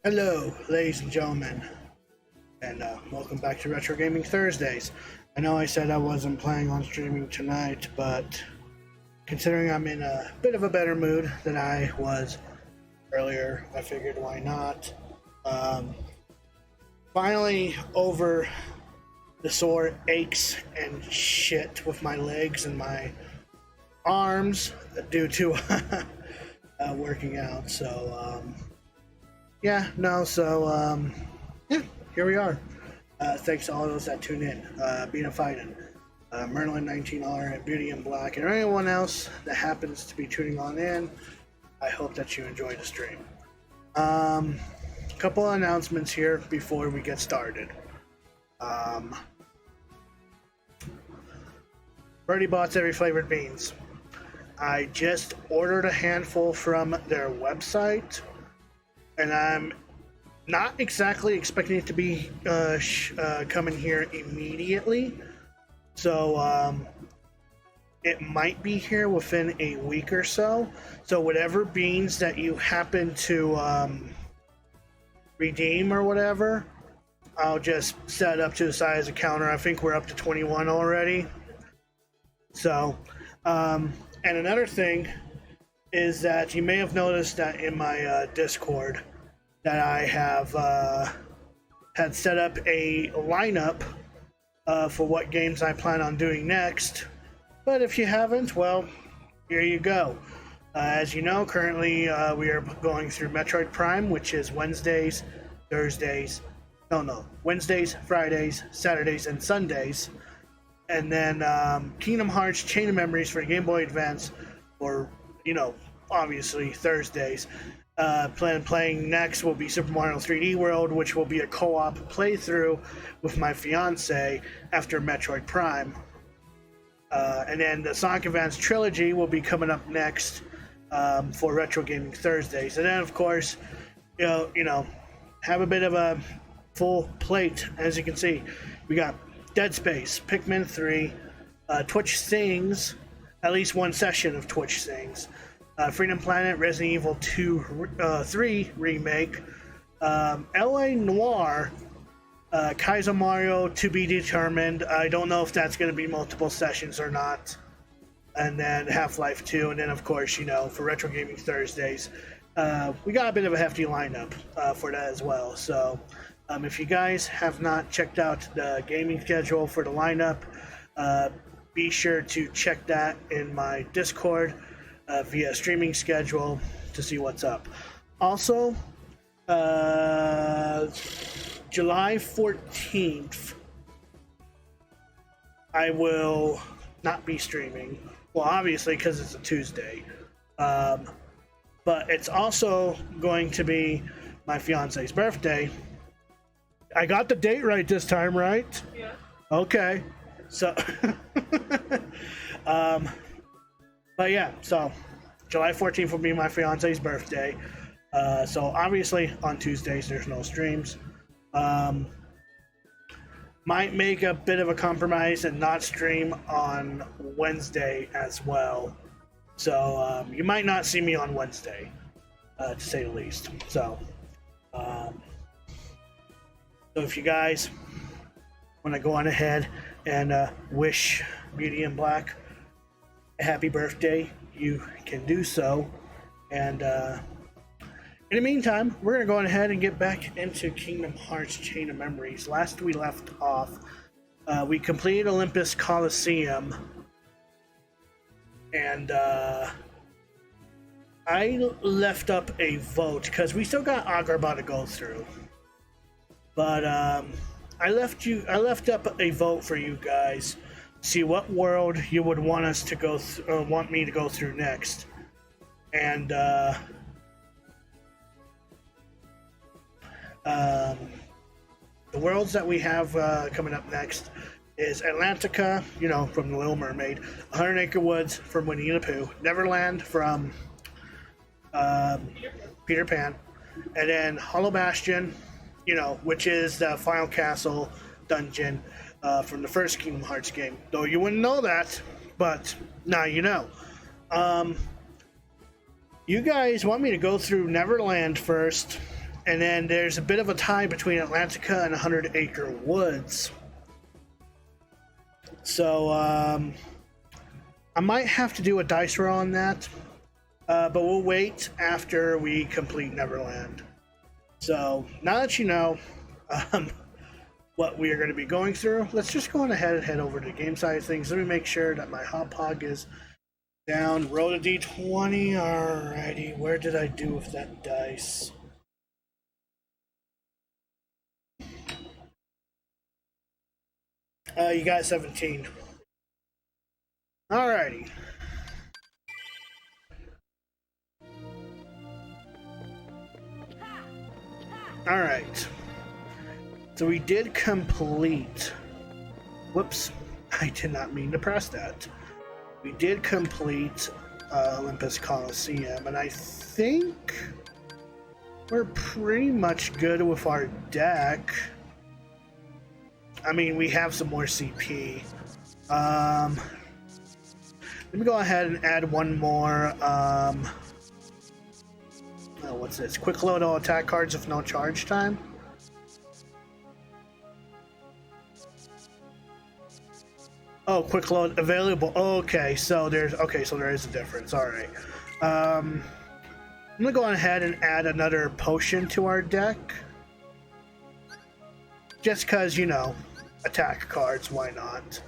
Hello, ladies and gentlemen, and welcome back to Retro Gaming Thursdays. I know I said I wasn't planning on streaming tonight, but considering I'm in a bit of a better mood than I was earlier, I figured why not. Um, Finally over the sore aches and shit with my legs and my arms due to working out, so yeah, no, so, yeah, here we are. Thanks to all those that tune in. Being a fighting. Merlin19R and Beauty in Black, and anyone else that happens to be tuning on in, I hope that you enjoy the stream. A couple of announcements here before we get started. Birdie Bots Every Flavored Beans. I just ordered a handful from their website, and I'm not exactly expecting it to be coming here immediately. So it might be here within a week or so. So whatever beans that you happen to redeem or whatever, I'll just set it up to the side as a counter. I think we're up to 21 already. So, and another thing is that you may have noticed that in my Discord that I have had set up a lineup for what games I plan on doing next. But if you haven't, well, here you go. As you know, currently we are going through Metroid Prime, which is Wednesdays, Fridays, Saturdays, and Sundays. And then Kingdom Hearts Chain of Memories for Game Boy Advance, or, obviously Thursdays. Playing next will be Super Mario 3D World, which will be a co-op playthrough with my fiance after Metroid Prime. And then the Sonic Advance Trilogy will be coming up next for Retro Gaming Thursdays. And then, of course, have a bit of a full plate. As you can see, we got Dead Space, Pikmin 3, Twitch Sings, at least one session of Twitch Sings, Freedom Planet, Resident Evil 3 Remake, LA Noire, Kaizo Mario to be determined. I don't know if that's going to be multiple sessions or not. And then Half-Life 2, and then of course, for Retro Gaming Thursdays, we got a bit of a hefty lineup for that as well. So if you guys have not checked out the gaming schedule for the lineup, be sure to check that in my Discord via streaming schedule to see what's up. Also, July 14th, I will not be streaming. Well, obviously, because it's a Tuesday. But it's also going to be my fiance's birthday. I got the date right this time, right? Yeah. Okay. So, but yeah, so July 14th will be my fiance's birthday. So obviously on Tuesdays there's no streams. Might make a bit of a compromise and not stream on Wednesday as well. So you might not see me on Wednesday, to say the least. So if you guys want to go on ahead and wish Beauty in Black a happy birthday, you can do so. And in the meantime, we're going to go on ahead and get back into Kingdom Hearts Chain of Memories. Last we left off, we completed Olympus Coliseum, and I left up a vote because we still got Agrabah to go through. But I left up a vote for you guys. See what world you would want us to go want me to go through next. And the worlds that we have coming up next is Atlantica, from The Little Mermaid, 100 Acre Woods from Winnie the Pooh, Neverland from Peter Pan, and then Hollow Bastion, which is the final castle dungeon from the first Kingdom Hearts game. Though you wouldn't know that, but now you know. You guys want me to go through Neverland first, And then there's a bit of a tie between Atlantica and 100 Acre Woods. So I might have to do a dice roll on that, but we'll wait after we complete Neverland. So now that you know what we are going to be going through, let's just go on ahead and head over to the game side of things. Let me make sure that my hot hog is down. Roll a d20. Alrighty, where did I do with that dice? You got 17. Alrighty. Alright. So we did complete... Whoops. I did not mean to press that. We did complete Olympus Coliseum, and I think we're pretty much good with our deck. I mean, we have some more CP. Let me go ahead and add one more. What's this? Quick load all attack cards with no charge time. Oh, quick load available. Okay, so there is a difference. All right. I'm gonna go ahead and add another potion to our deck, just because, you know, attack cards. Why not?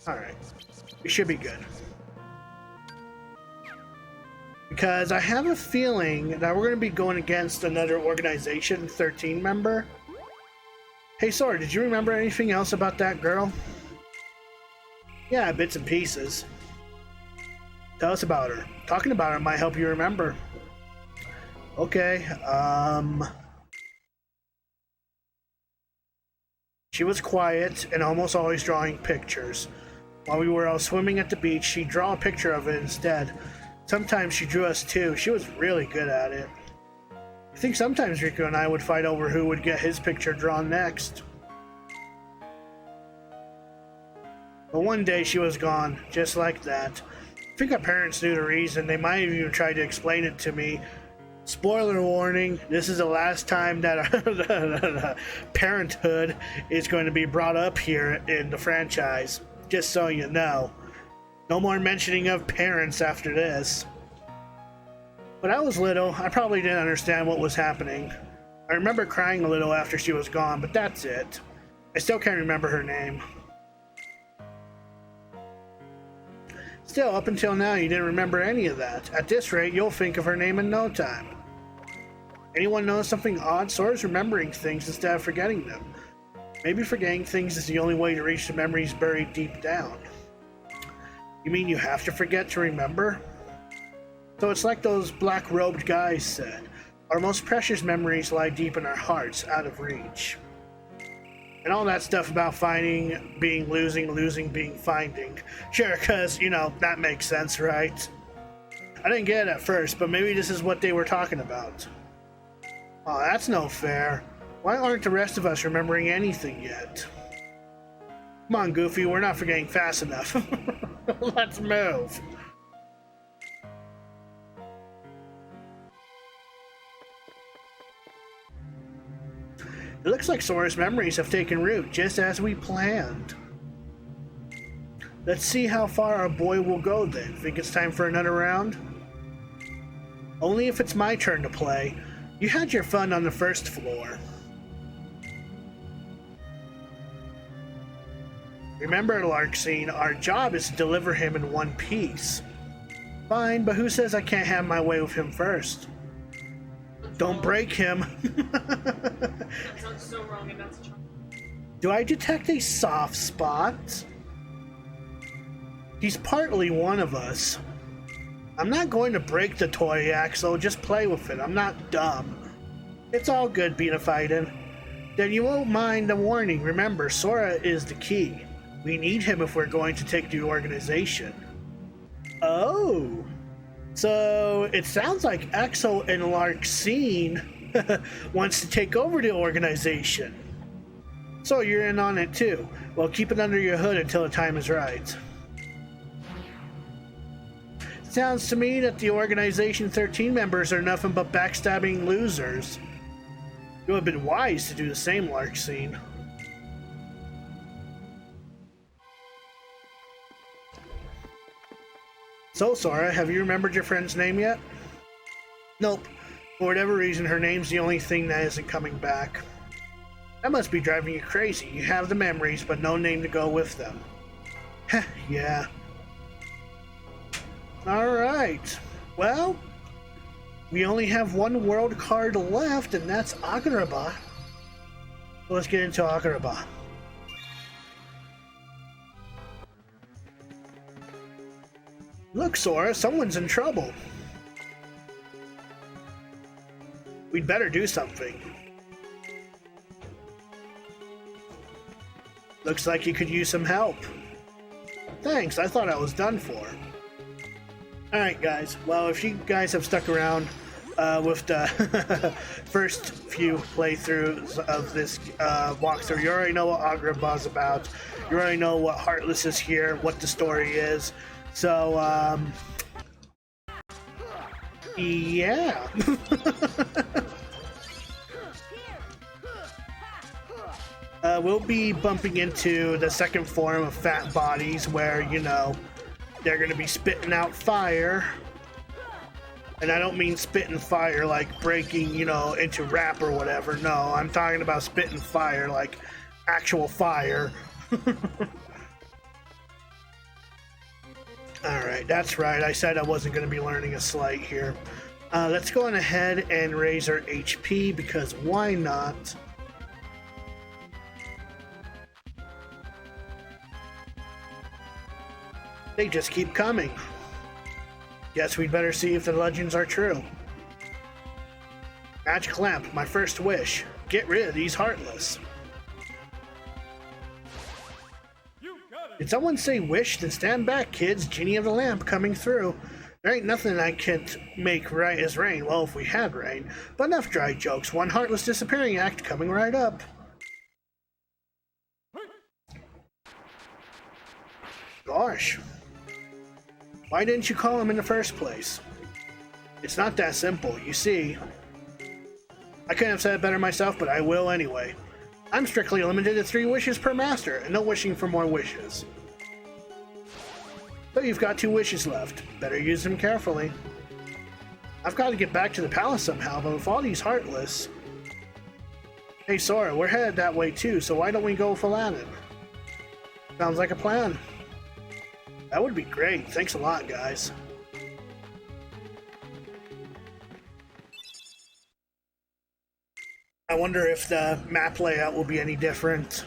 All right, we should be good. Because I have a feeling that we're going to be going against another Organization 13 member. Hey, Sora, did you remember anything else about that girl? Yeah, bits and pieces. Tell us about her. Talking about her might help you remember. Okay, she was quiet and almost always drawing pictures. While we were all swimming at the beach, she'd draw a picture of it instead. Sometimes she drew us too. She was really good at it. I think sometimes Rico and I would fight over who would get his picture drawn next. But one day she was gone, just like that. I think our parents knew the reason. They might have even tried to explain it to me. Spoiler warning, this is the last time that our parenthood is going to be brought up here in the franchise. Just so you know. No more mentioning of parents after this. When I was little, I probably didn't understand what was happening. I remember crying a little after she was gone, but that's it. I still can't remember her name. Still, up until now, you didn't remember any of that. At this rate, you'll think of her name in no time. Anyone knows something odd? Sora's remembering things instead of forgetting them. Maybe forgetting things is the only way to reach the memories buried deep down. You mean you have to forget to remember? So it's like those black-robed guys said. Our most precious memories lie deep in our hearts, out of reach. And all that stuff about finding, being losing, losing, being finding. Sure, because, you know, that makes sense, right? I didn't get it at first, but maybe this is what they were talking about. Oh, that's no fair. Why aren't the rest of us remembering anything yet? Come on, Goofy, we're not forgetting fast enough. Let's move. It looks like Sora's memories have taken root, just as we planned. Let's see how far our boy will go then. Think it's time for another round? Only if it's my turn to play. You had your fun on the first floor. Remember, Larkscene, our job is to deliver him in one piece. Fine, but who says I can't have my way with him first? Don't break him. That sounds so wrong, and that's Do I detect a soft spot? He's partly one of us. I'm not going to break the toy, Axel. Just play with it. I'm not dumb. It's all good, Benefighten. Then you won't mind the warning. Remember, Sora is the key. We need him if we're going to take the organization. Oh. So it sounds like Axel and Larkscene wants to take over the organization. So you're in on it too. Well, keep it under your hood until the time is right. Sounds to me that the Organization 13 members are nothing but backstabbing losers. You would have been wise to do the same, Lark Scene. So, Sora, have you remembered your friend's name yet? Nope. For whatever reason, her name's the only thing that isn't coming back. That must be driving you crazy. You have the memories, but no name to go with them. Heh, yeah. Alright. Well, we only have one world card left, and that's Agrabah. So let's get into Agrabah. Look, Sora, someone's in trouble. We'd better do something. Looks like you could use some help. Thanks, I thought I was done for. Alright guys, well if you guys have stuck around with the first few playthroughs of this walkthrough, you already know what Agrabah's about. You already know what Heartless is here, what the story is. So, yeah. We'll be bumping into the second form of fat bodies where, you know, they're going to be spitting out fire. And I don't mean spitting fire like breaking, you know, into rap or whatever. No, I'm talking about spitting fire like actual fire. Alright, that's right. I said I wasn't going to be learning a sleight here. Let's go on ahead and raise our HP because why not? They just keep coming. Guess we'd better see if the legends are true. Magic lamp, my first wish. Get rid of these Heartless. Did someone say wish? Then stand back, kids. Genie of the lamp coming through. There ain't nothing I can't make right as rain. Well, if we had rain. But enough dry jokes. One Heartless disappearing act coming right up. Gosh. Why didn't you call him in the first place? It's not that simple. You see, I couldn't have said it better myself, but I will anyway. I'm strictly limited to 3 wishes per master, and no wishing for more wishes. So you've got 2 wishes left. Better use them carefully. I've got to get back to the palace somehow, but with all these Heartless... Hey Sora, we're headed that way too, so why don't we go with Aladdin? Sounds like a plan. That would be great. Thanks a lot, guys. I wonder if the map layout will be any different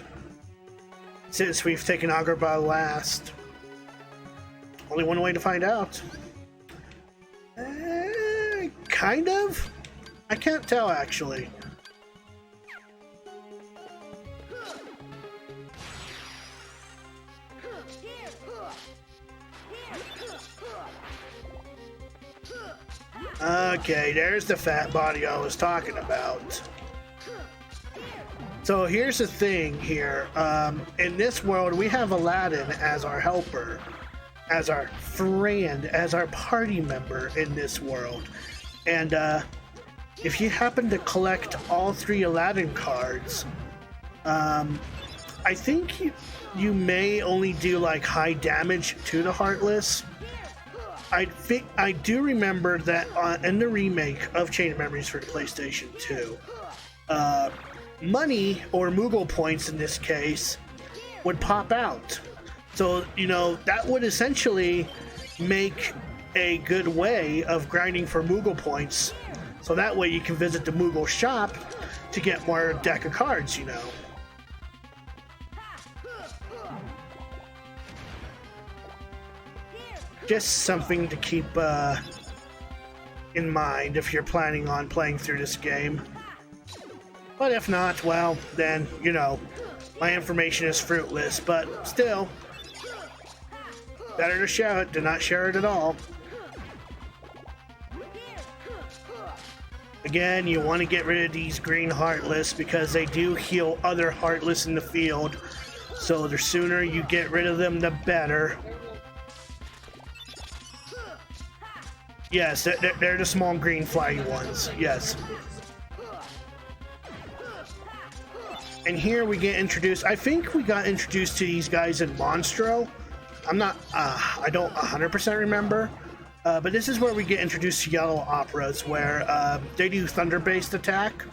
since we've taken Agrabah last. Only one way to find out. Kind of? I can't tell, actually. Okay, there's the fat body I was talking about. So here's the thing here. In this world, we have Aladdin as our helper, as our friend, as our party member in this world. And if you happen to collect all 3 Aladdin cards, I think you may only do like high damage to the Heartless. I do remember that in the remake of Chain of Memories for the PlayStation 2, money, or Moogle points in this case, would pop out. So, you know, that would essentially make a good way of grinding for Moogle points. So that way you can visit the Moogle shop to get more deck of cards, you know. Just something to keep in mind if you're planning on playing through this game. But if not, well, then, you know, my information is fruitless, but still, better to share it than not share it at all. Again, you want to get rid of these green Heartless because they do heal other Heartless in the field. So the sooner you get rid of them, the better. Yes, they're the small green flaggy ones. Yes. And here we get introduced. I think we got introduced to these guys in Monstro. I'm not. I don't 100% remember. But this is where we get introduced to Yellow Operas, where they do thunder-based attack.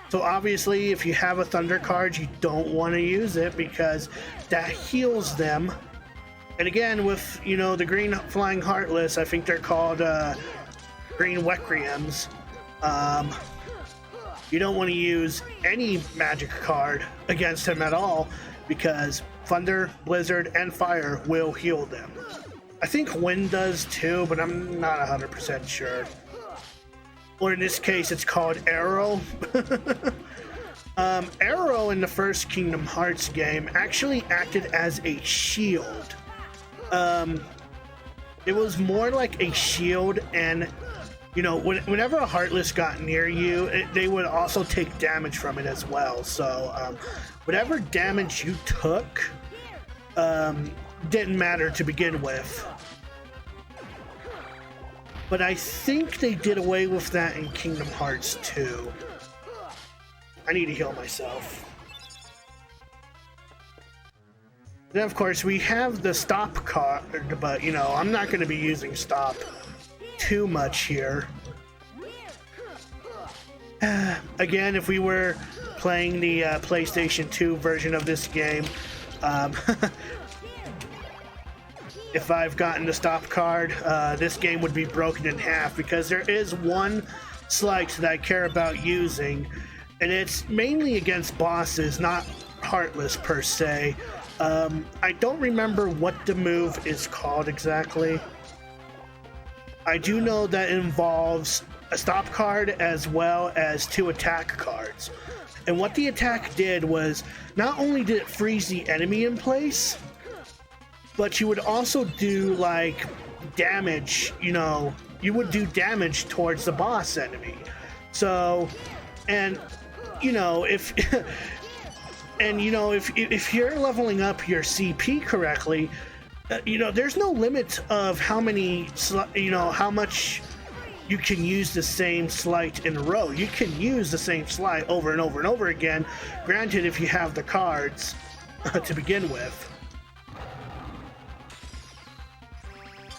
So obviously, if you have a thunder card, you don't want to use it because that heals them. And again, with the green flying heartless, I think they're called green Requiems. You don't want to use any magic card against him at all because thunder, blizzard, and fire will heal them. I think wind does too, but I'm not 100% sure. Or in this case, it's called Arrow. Arrow in the first Kingdom Hearts game actually acted as a shield. It was more like a shield, and whenever a Heartless got near you, they would also take damage from it as well. So whatever damage you took didn't matter to begin with. But I think they did away with that in Kingdom Hearts 2. I need to heal myself. Then, of course, we have the stop card, but, I'm not going to be using stop too much here. Again, if we were playing the PlayStation 2 version of this game, if I've gotten the stop card, this game would be broken in half because there is one slight that I care about using, and it's mainly against bosses, not Heartless per se. I don't remember what the move is called exactly. I do know that it involves a stop card as well as 2 attack cards. And what the attack did was, not only did it freeze the enemy in place, but you would also do like damage, you would do damage towards the boss enemy. So, and if if you're leveling up your CP correctly, there's no limit of how many, how much you can use the same sleight in a row. You can use the same sleight over and over and over again, granted if you have the cards to begin with.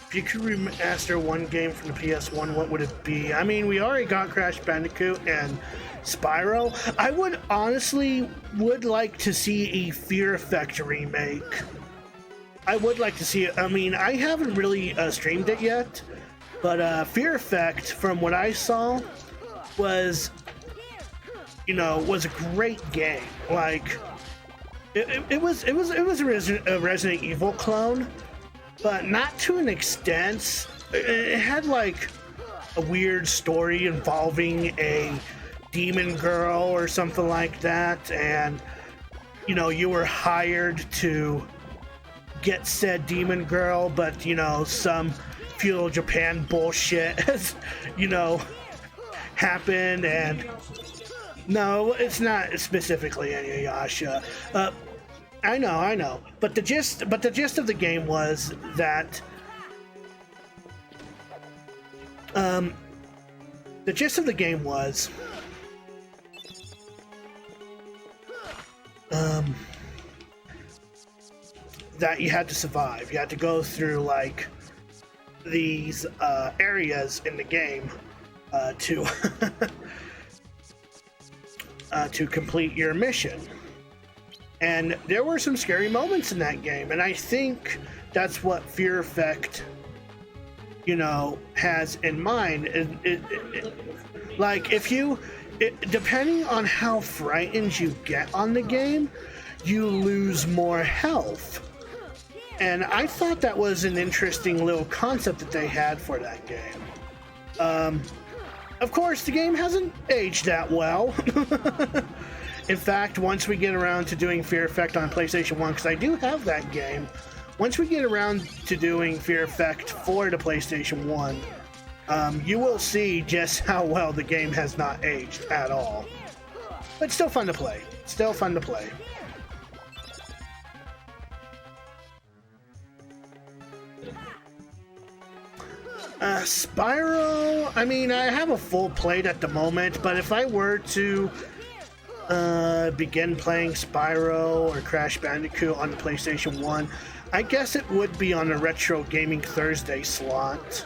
If you could remaster one game from the PS1, what would it be? I mean, we already got Crash Bandicoot and Spyro. I would honestly like to see a Fear Effect remake. I would like to see it. I mean, I haven't really streamed it yet, but Fear Effect, from what I saw, was a great game. Like, it was a Resident Evil clone, but not to an extent. It had like a weird story involving a demon girl or something like that, and you were hired to get said demon girl, but some feudal Japan bullshit has happened, and no, it's not specifically Inuyasha. I know, but the gist of the game was that that you had to survive. You had to go through like these areas in the game to to complete your mission. And there were some scary moments in that game, and I think that's what Fear Effect, has in mind. Like, depending on how frightened you get on the game, you lose more health. And I thought that was an interesting little concept that they had for that game. Of course, the game hasn't aged that well. In fact, once we get around to doing Fear Effect on PlayStation 1, because I do have that game, once we get around to doing Fear Effect for the PlayStation 1, you will see just how well the game has not aged at all. But it's still fun to play. Spyro, I mean, I have a full plate at the moment, but if I were to begin playing Spyro or Crash Bandicoot on the PlayStation 1, I guess it would be on the Retro Gaming Thursday slot.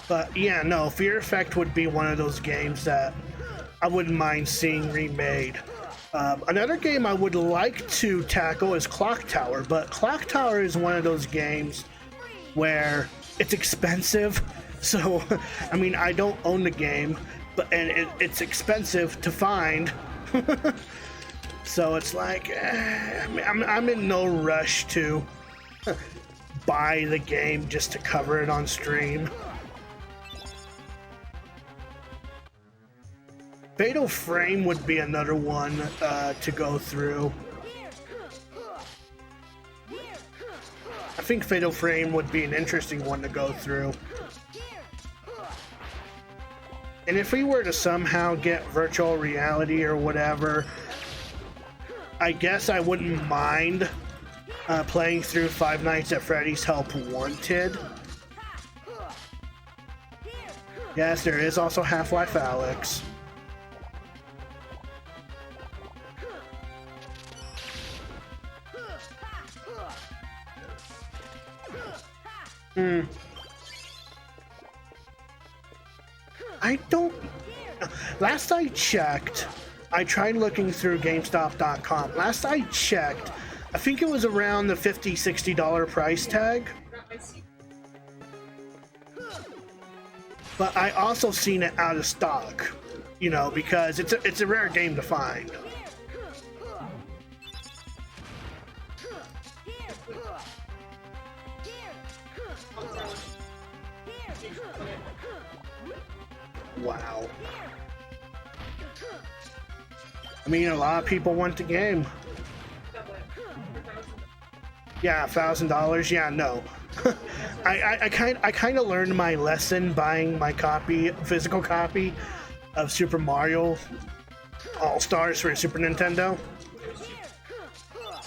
But yeah, no, Fear Effect would be one of those games that I wouldn't mind seeing remade. Another game I would like to tackle is Clock Tower, but Clock Tower is one of those games where it's expensive. So, I mean, I don't own the game, it's expensive to find. So it's like, I'm in no rush to buy the game just to cover it on stream. Fatal Frame would be another one to go through. I think Fatal Frame would be an interesting one to go through. And if we were to somehow get virtual reality or whatever, I guess I wouldn't mind playing through Five Nights at Freddy's Help Wanted. Yes, there is also Half-Life Alyx. I don't... Last I checked, I tried looking through GameStop.com. Last I checked, I think it was around the $50, $60 price tag. But I also seen it out of stock, you know, because it's a rare game to find. Wow. I mean, a lot of people want the game. Yeah, $1,000. Yeah, no. I kind of learned my lesson buying my physical copy of Super Mario All-Stars for Super Nintendo.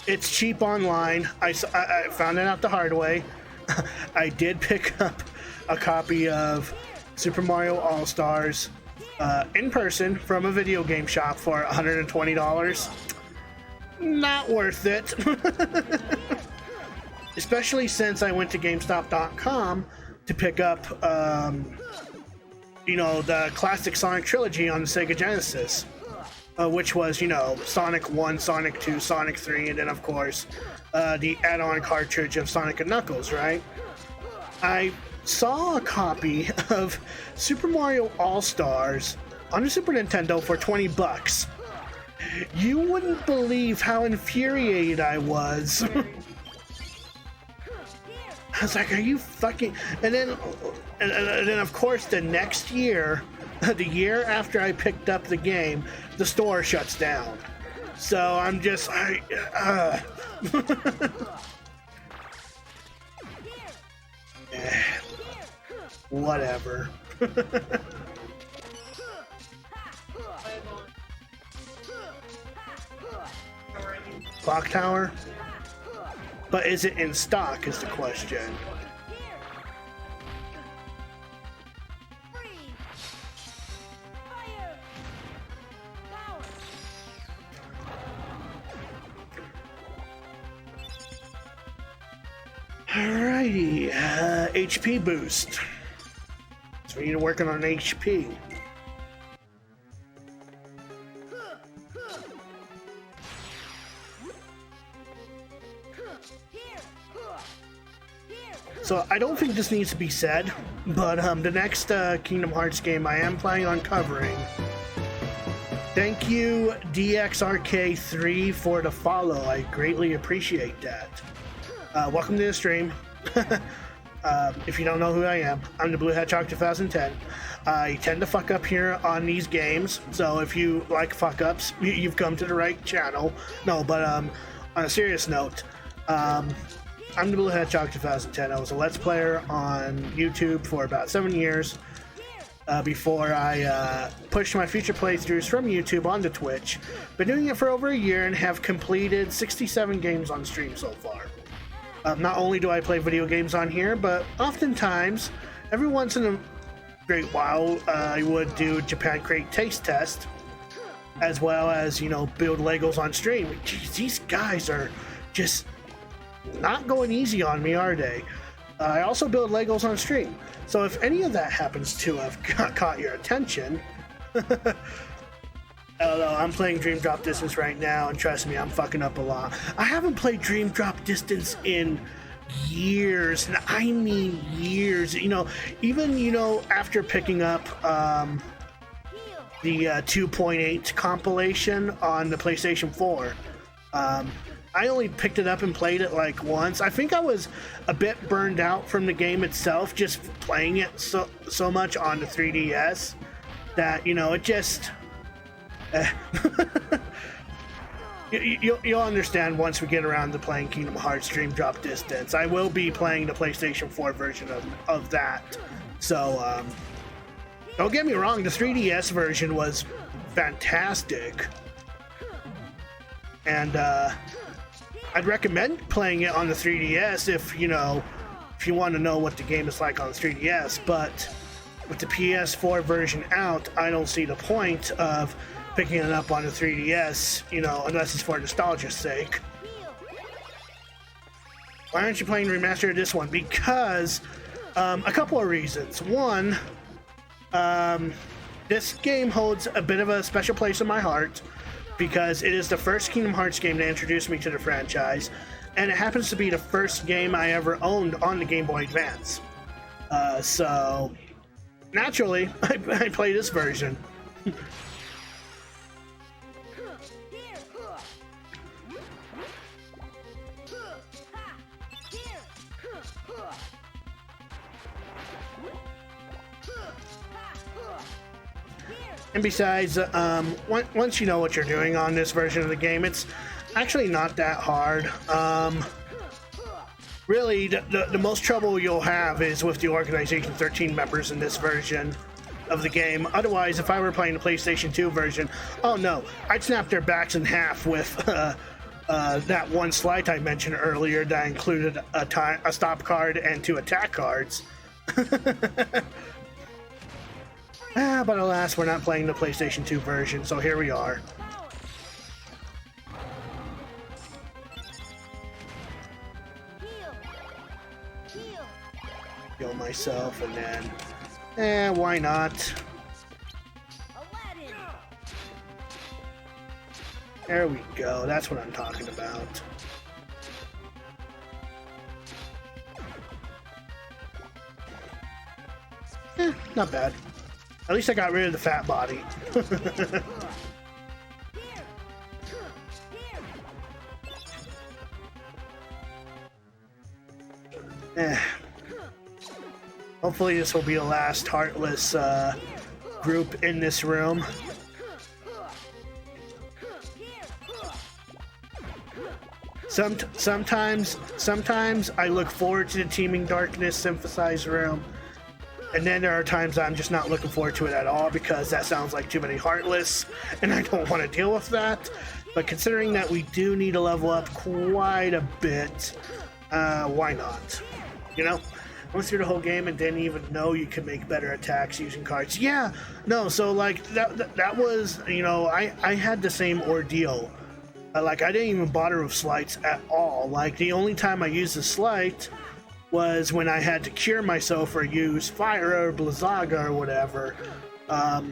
It's cheap online. I found it out the hard way. I did pick up a copy of Super Mario All-Stars in person from a video game shop for $120. Not worth it. Especially since I went to GameStop.com to pick up, you know, the classic Sonic trilogy on the Sega Genesis, which was, you know, Sonic 1, Sonic 2, Sonic 3, and then, of course, the add-on cartridge of Sonic and Knuckles, right? I saw a copy of Super Mario All-Stars on the Super Nintendo for $20. You wouldn't believe how infuriated I was. I was like, are you fucking... And then of course, the next year, the year after I picked up the game, the store shuts down. So I'm just... Whatever. Clock Tower? But is it in stock is the question. Alrighty, HP boost. So we need to work on HP. So I don't think this needs to be said, but the next Kingdom Hearts game I am planning on covering. Thank you, DXRK3, for the follow. I greatly appreciate that. Welcome to the stream. If you don't know who I am, I'm the Blue Hedgehog 2010. I tend to fuck up here on these games, so if you like fuck ups, you've come to the right channel. No, but on a serious note, I'm the Blue Hedgehog 2010. I was a Let's Player on YouTube for about 7 years before I pushed my future playthroughs from YouTube onto Twitch. Been doing it for over a year and have completed 67 games on stream so far. Not only do I play video games on here, but oftentimes, every once in a great while, I would do Japan Crate Taste Test, as well as, you know, build Legos on stream. Jeez, these guys are just not going easy on me, are they? I also build Legos on stream. So if any of that happens to have caught your attention, although I'm playing Dream Drop Distance right now, and trust me, I'm fucking up a lot. I haven't played Dream Drop Distance in years, and I mean years. You know, even, you know, after picking up the 2.8 compilation on the PlayStation 4, I only picked it up and played it like once. I think I was a bit burned out from the game itself, just playing it so much on the 3DS that, you know, it just... You'll understand once we get around to playing Kingdom Hearts Dream Drop Distance. I will be playing the PlayStation 4 version of that. So, don't get me wrong, the 3DS version was fantastic. And, I'd recommend playing it on the 3DS if you want to know what the game is like on the 3DS, but with the PS4 version out, I don't see the point of picking it up on the 3DS, you know, unless it's for nostalgia's sake. Why aren't you playing the remaster of this one? Because a couple of reasons. One, this game holds a bit of a special place in my heart, because it is the first Kingdom Hearts game to introduce me to the franchise, and it happens to be the first game I ever owned on the Game Boy Advance. So, naturally, I play this version. And besides, once you know what you're doing on this version of the game, it's actually not that hard. Really, the most trouble you'll have is with the Organization 13 members in this version of the game. Otherwise, if I were playing the PlayStation 2 version, oh no, I'd snap their backs in half with that one slide I mentioned earlier that included a stop card and 2 attack cards. But alas, we're not playing the PlayStation 2 version, so here we are. Heal myself, and then... why not? There we go, that's what I'm talking about. Not bad. At least I got rid of the fat body. Hopefully this will be the last Heartless group in this room. Sometimes I look forward to the Teeming Darkness synthesized room. And then there are times I'm just not looking forward to it at all because that sounds like too many Heartless, and I don't want to deal with that. But considering that we do need to level up quite a bit, why not? You know? I went through the whole game and didn't even know you could make better attacks using cards. Yeah, no, so like that was, you know, I had the same ordeal. Like I didn't even bother with slights at all. Like the only time I used the slight was when I had to cure myself or use fire or Blizzaga or whatever. But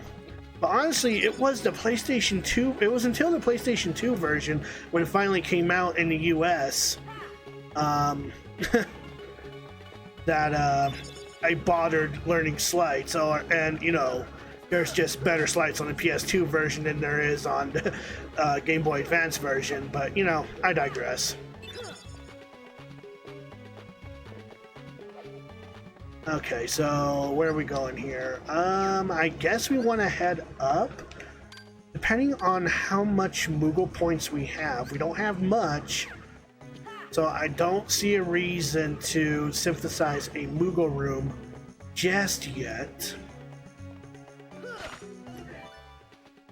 honestly, it was the PlayStation 2. It was until the PlayStation 2 version when it finally came out in the US that I bothered learning slights. And you know, there's just better slights on the PS2 version than there is on the Game Boy Advance version. But you know, I digress. Okay, so where are we going here? I guess we want to head up. Depending on how much Moogle points we have. We don't have much. So I don't see a reason to synthesize a Moogle room just yet.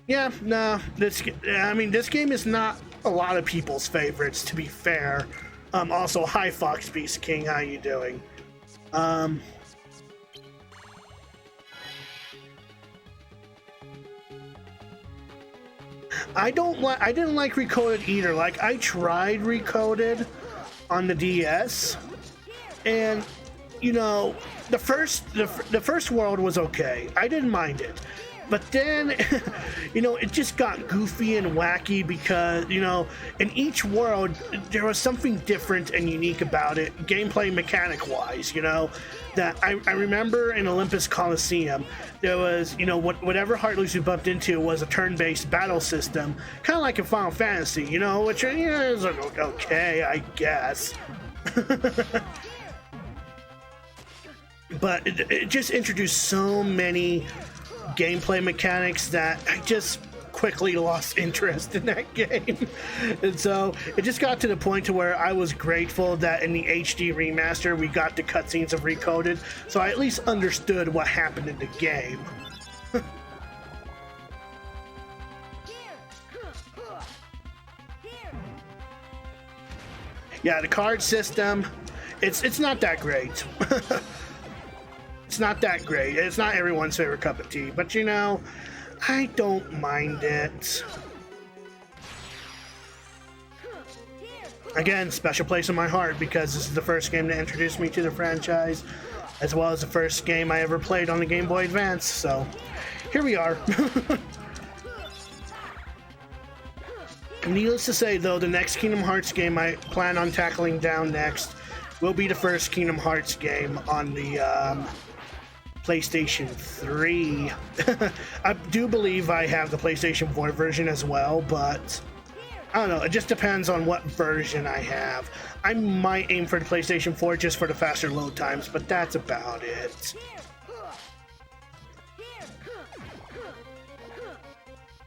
Yeah, no, this game is not a lot of people's favorites, to be fair. Also, hi Fox Beast King, how you doing? I didn't like Recoded either. Like, I tried Recoded on the DS, and you know, the first world was okay. I didn't mind it. But then, you know, it just got goofy and wacky because, you know, in each world, there was something different and unique about it, gameplay mechanic-wise, you know? That I remember in Olympus Coliseum, there was, you know, whatever Heartless we bumped into was a turn-based battle system, kind of like in Final Fantasy, you know, which, yeah, is okay, I guess. But it just introduced so many gameplay mechanics that I just quickly lost interest in that game. And so it just got to the point to where I was grateful that in the HD remaster we got the cutscenes of Recoded, so I at least understood what happened in the game. Yeah, the card system, it's not that great. It's not that great. It's not everyone's favorite cup of tea, but you know, I don't mind it. Again, special place in my heart because this is the first game to introduce me to the franchise, as well as the first game I ever played on the Game Boy Advance, so here we are. Needless to say, though, the next Kingdom Hearts game I plan on tackling down next will be the first Kingdom Hearts game on the PlayStation 3. I do believe I have the PlayStation 4 version as well, but I don't know, it just depends on what version I have. I might aim for the PlayStation 4 just for the faster load times, but that's about it.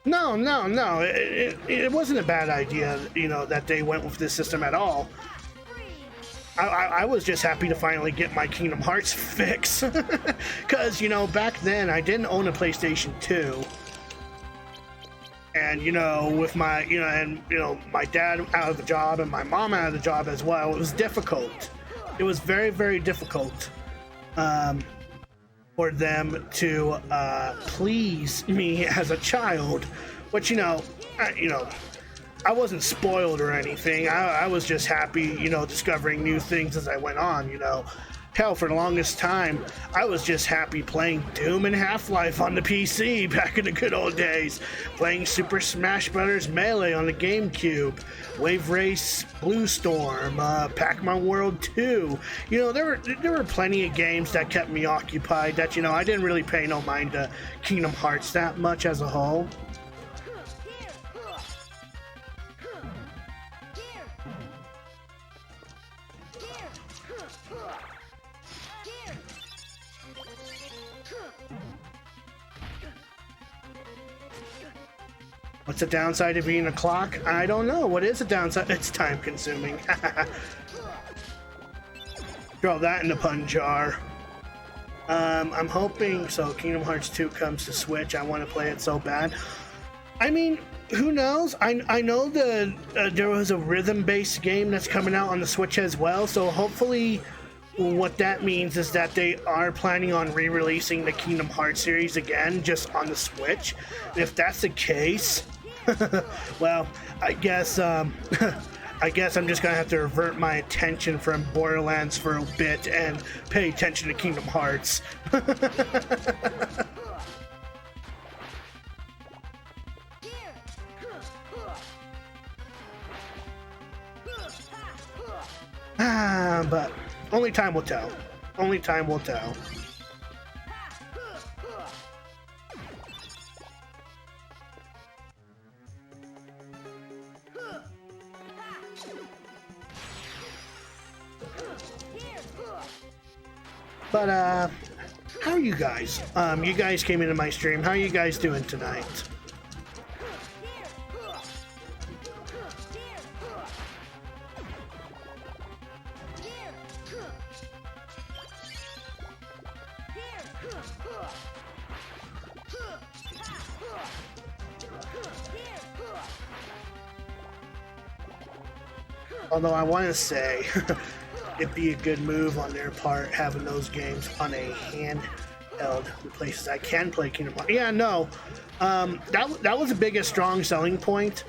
No, it wasn't a bad idea, you know, that they went with this system at all. I was just happy to finally get my Kingdom Hearts fix. Because, you know, back then I didn't own a PlayStation 2. And, you know, with my, my dad out of the job and my mom out of the job as well, it was difficult. It was very, very difficult for them to please me as a child. Which, I wasn't spoiled or anything. I was just happy, you know, discovering new things as I went on, you know. Hell, for the longest time, I was just happy playing Doom and Half-Life on the PC back in the good old days. Playing Super Smash Bros. Melee on the GameCube. Wave Race Blue Storm, Pac-Man World 2. You know, there were plenty of games that kept me occupied that, you know, I didn't really pay no mind to Kingdom Hearts that much as a whole. What's the downside of being a clock? I don't know. What is the downside? It's time consuming. Throw that in the pun jar. I'm hoping, so Kingdom Hearts 2 comes to Switch. I want to play it so bad. I mean, who knows? I know there was a rhythm-based game that's coming out on the Switch as well, so hopefully what that means is that they are planning on re-releasing the Kingdom Hearts series again, just on the Switch. And if that's the case, well, I guess I'm just gonna have to revert my attention from Borderlands for a bit and pay attention to Kingdom Hearts. But only time will tell. Only time will tell. But, how are you guys? You guys came into my stream. How are you guys doing tonight? Although I want to say it'd be a good move on their part having those games on a handheld places I can play Kingdom Hearts. Yeah, no, that was the biggest strong selling point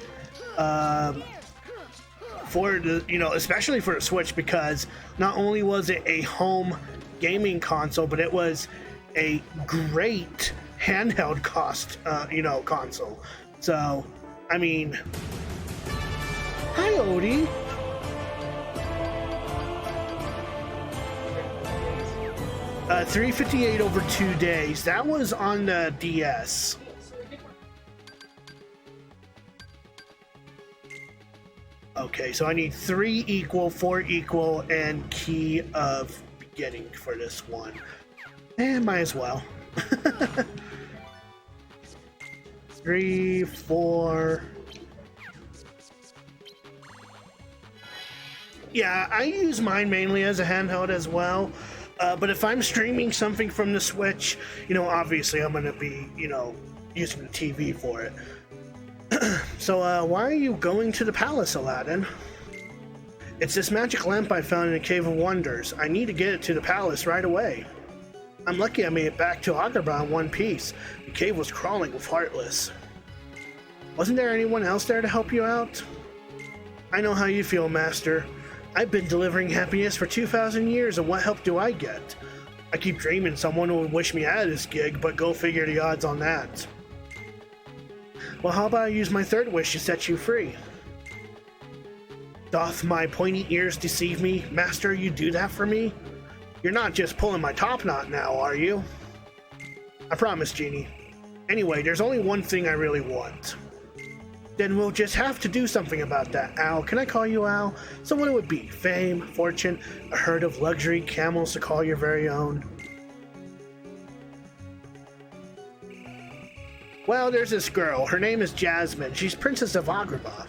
for the, you know, especially for the Switch, because not only was it a home gaming console, but it was a great handheld console. So, I mean, hi Odie. $358 over 2 days. That was on the DS. Okay, so I need 3 equal, 4 equal, and key of beginning for this one. And might as well. 3, 4. Yeah, I use mine mainly as a handheld as well. But if I'm streaming something from the Switch, you know, obviously I'm going to be, you know, using the TV for it. So, why are you going to the palace, Aladdin? It's this magic lamp I found in a Cave of Wonders. I need to get it to the palace right away. I'm lucky I made it back to Agrabah in one piece. The cave was crawling with Heartless. Wasn't there anyone else there to help you out? I know how you feel, Master. I've been delivering happiness for 2,000 years, and what help do I get? I keep dreaming someone would wish me out of this gig, but go figure the odds on that. Well, how about I use my third wish to set you free? Doth my pointy ears deceive me? Master, you do that for me? You're not just pulling my top knot now, are you? I promise, Genie. Anyway, there's only one thing I really want. Then we'll just have to do something about that. Al, can I call you Al? So what it would be? Fame, fortune, a herd of luxury camels to call your very own? Well, there's this girl. Her name is Jasmine. She's Princess of Agrabah.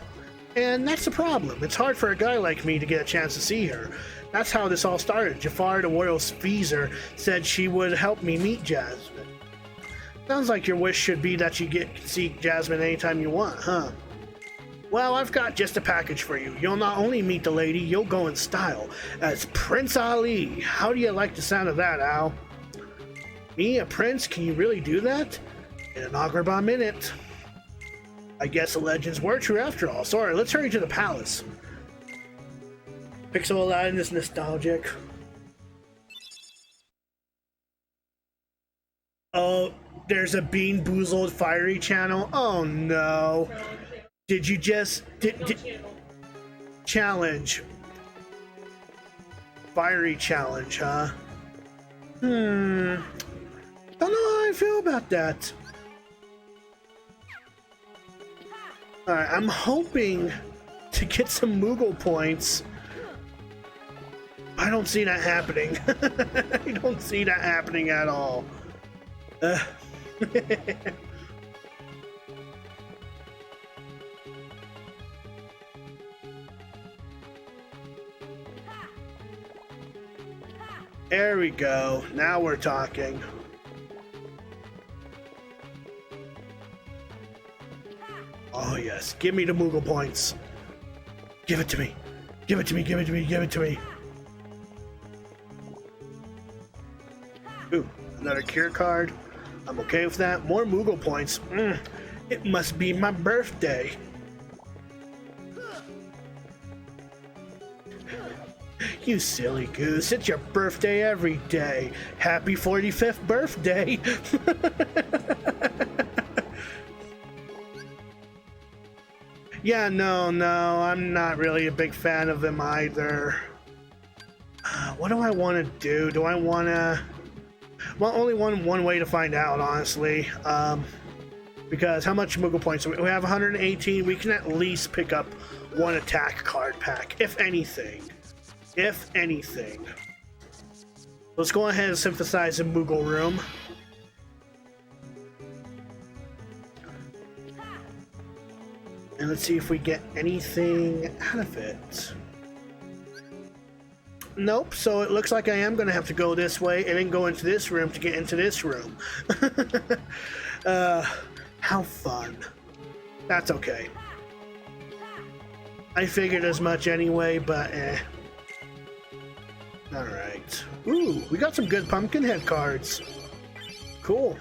And that's the problem. It's hard for a guy like me to get a chance to see her. That's how this all started. Jafar, the royal Spheezer, said she would help me meet Jasmine. Sounds like your wish should be that you get to see Jasmine anytime you want, huh? Well, I've got just a package for you. You'll not only meet the lady, you'll go in style as Prince Ali. How do you like the sound of that, Al? Me, a prince? Can you really do that? In an Agrabah minute. I guess the legends were true after all. Sorry, let's hurry to the palace. Pixel Aladdin is nostalgic. Oh, there's a Bean Boozled Fiery channel. Oh no. Did you just... Challenge. Fiery challenge, huh? Don't know how I feel about that. Alright, I'm hoping to get some Moogle points. I don't see that happening. I don't see that happening at all. There we go. Now we're talking. Oh yes, give me the Moogle points. Give it to me. Give it to me, give it to me, give it to me. Ooh, another cure card. I'm okay with that. More Moogle points. It must be my birthday. You silly goose, it's your birthday every day. Happy 45th birthday. Yeah, no, I'm not really a big fan of them either. What do I want to do? Do I want to... Well, only one way to find out, honestly. Because how much Moogle points? We have 118. We can at least pick up one attack card pack, if anything. If anything. Let's go ahead and synthesize the Moogle room. And let's see if we get anything out of it. Nope, so it looks like I am going to have to go this way and then go into this room to get into this room. How fun. That's okay. I figured as much anyway, but eh. Alright. Ooh, we got some good Pumpkinhead cards. Cool.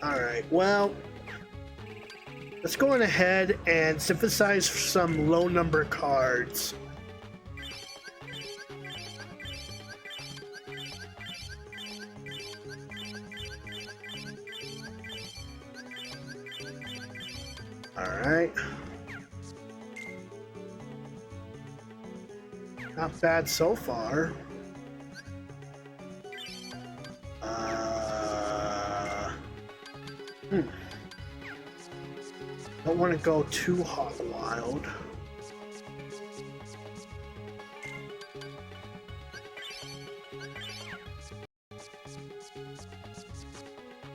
Alright, well, let's go on ahead and synthesize some low number cards. Alright. Not bad so far. Don't want to go too hog wild.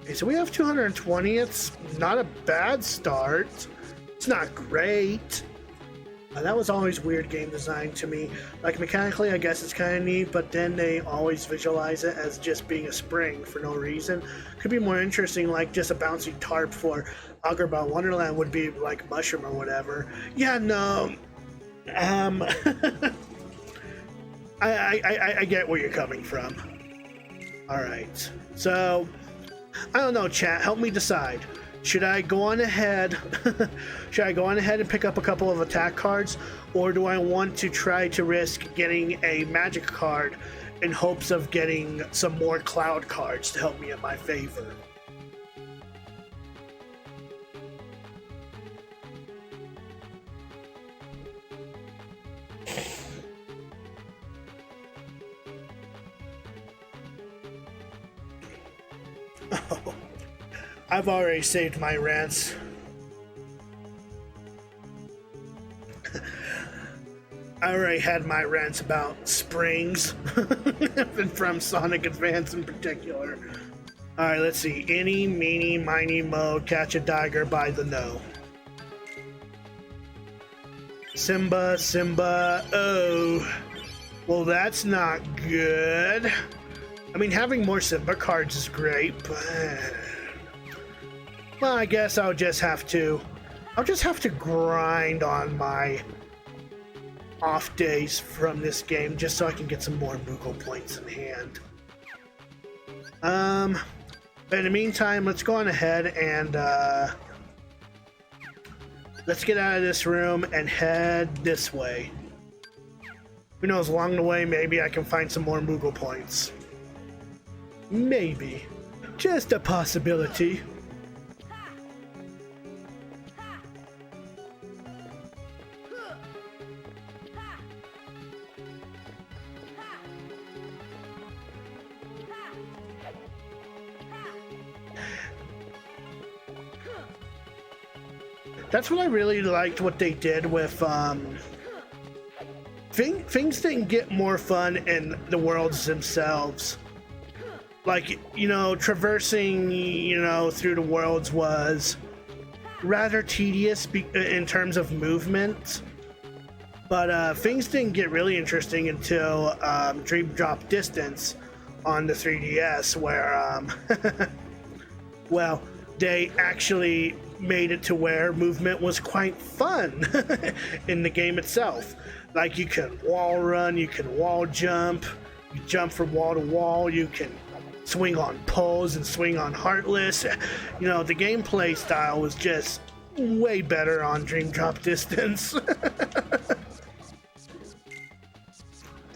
Okay, so we have 220. It's not a bad start. It's not great. That was always weird game design to me. Like, mechanically, I guess it's kind of neat, but then they always visualize it as just being a spring for no reason. Could be more interesting, like just a bouncy tarp for Agrabah Wonderland would be like mushroom or whatever. Yeah, no. I get where you're coming from. Alright. So, I don't know, chat. Help me decide. Should I go on ahead? Should I go on ahead and pick up a couple of attack cards, or do I want to try to risk getting a magic card in hopes of getting some more cloud cards to help me in my favor? Oh. I've already saved my rants. I already had my rants about springs, and from Sonic Advance in particular. Alright, let's see. Eeny, meeny, miny, mo, catch a dagger by the no. Simba, Simba, oh. Well, that's not good. I mean, having more Simba cards is great, but... well, I guess I'll just have to grind on my off days from this game just so I can get some more Moogle points in hand. But in the meantime, let's go on ahead and let's get out of this room and head this way. Who knows, along the way, maybe I can find some more Moogle points. Maybe. Just a possibility. That's what I really liked what they did with things didn't get more fun in the worlds themselves. Like, you know, traversing, you know, through the worlds was rather tedious in terms of movement. But things didn't get really interesting until Dream Drop Distance on the 3DS, where, well, they actually made it to where movement was quite fun in the game itself. Like, you can wall run, you can wall jump, you jump from wall to wall, you can swing on poles and swing on Heartless. You know, the gameplay style was just way better on Dream Drop Distance.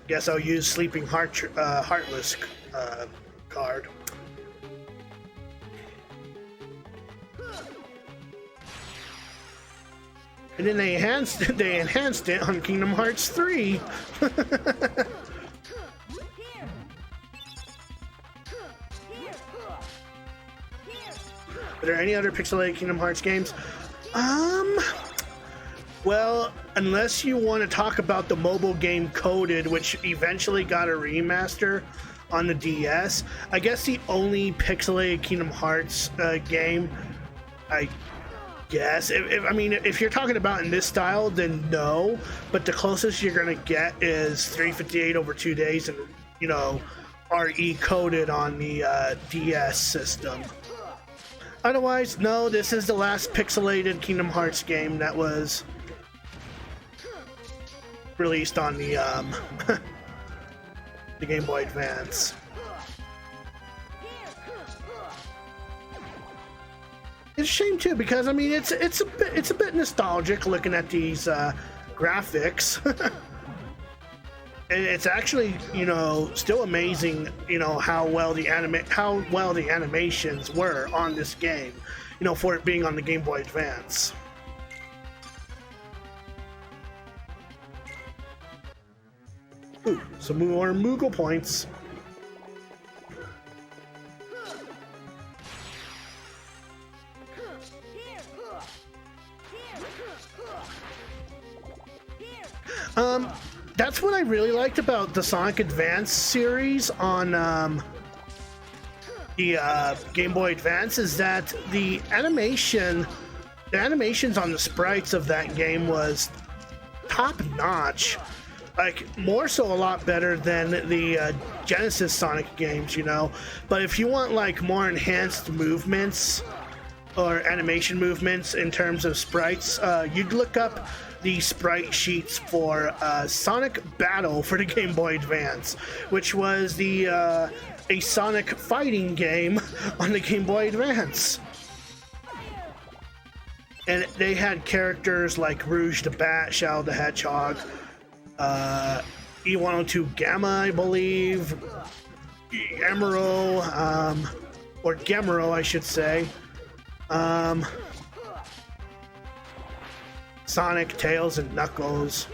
Guess I'll use Sleeping Heartless card. And then they enhanced it on Kingdom Hearts 3. Are there any other pixelated Kingdom Hearts games? Well, unless you want to talk about the mobile game Coded, which eventually got a remaster on the DS, I guess the only pixelated Kingdom Hearts game, I guess. I mean, if you're talking about in this style, then no. But the closest you're gonna get is 358 over 2 days, and you know, RE Coded on the DS system. Otherwise, no. This is the last pixelated Kingdom Hearts game that was released on the the Game Boy Advance. It's a shame too, because I mean it's a bit nostalgic looking at these graphics. And it's actually, you know, still amazing, you know, how well the animations were on this game, you know, for it being on the Game Boy Advance. Ooh, some more Moogle points. That's what I really liked about the Sonic Advance series on the Game Boy Advance, is that the animations on the sprites of that game was top notch. Like, more so a lot better than the Genesis Sonic games, you know. But if you want like more enhanced movements or animation movements in terms of sprites, you'd look up the sprite sheets for Sonic Battle for the Game Boy Advance, which was a Sonic fighting game on the Game Boy Advance. And they had characters like Rouge the Bat, Shadow the Hedgehog, E102 Gamma, I believe, Emerald, or Gemero, I should say. Sonic, Tails, and Knuckles.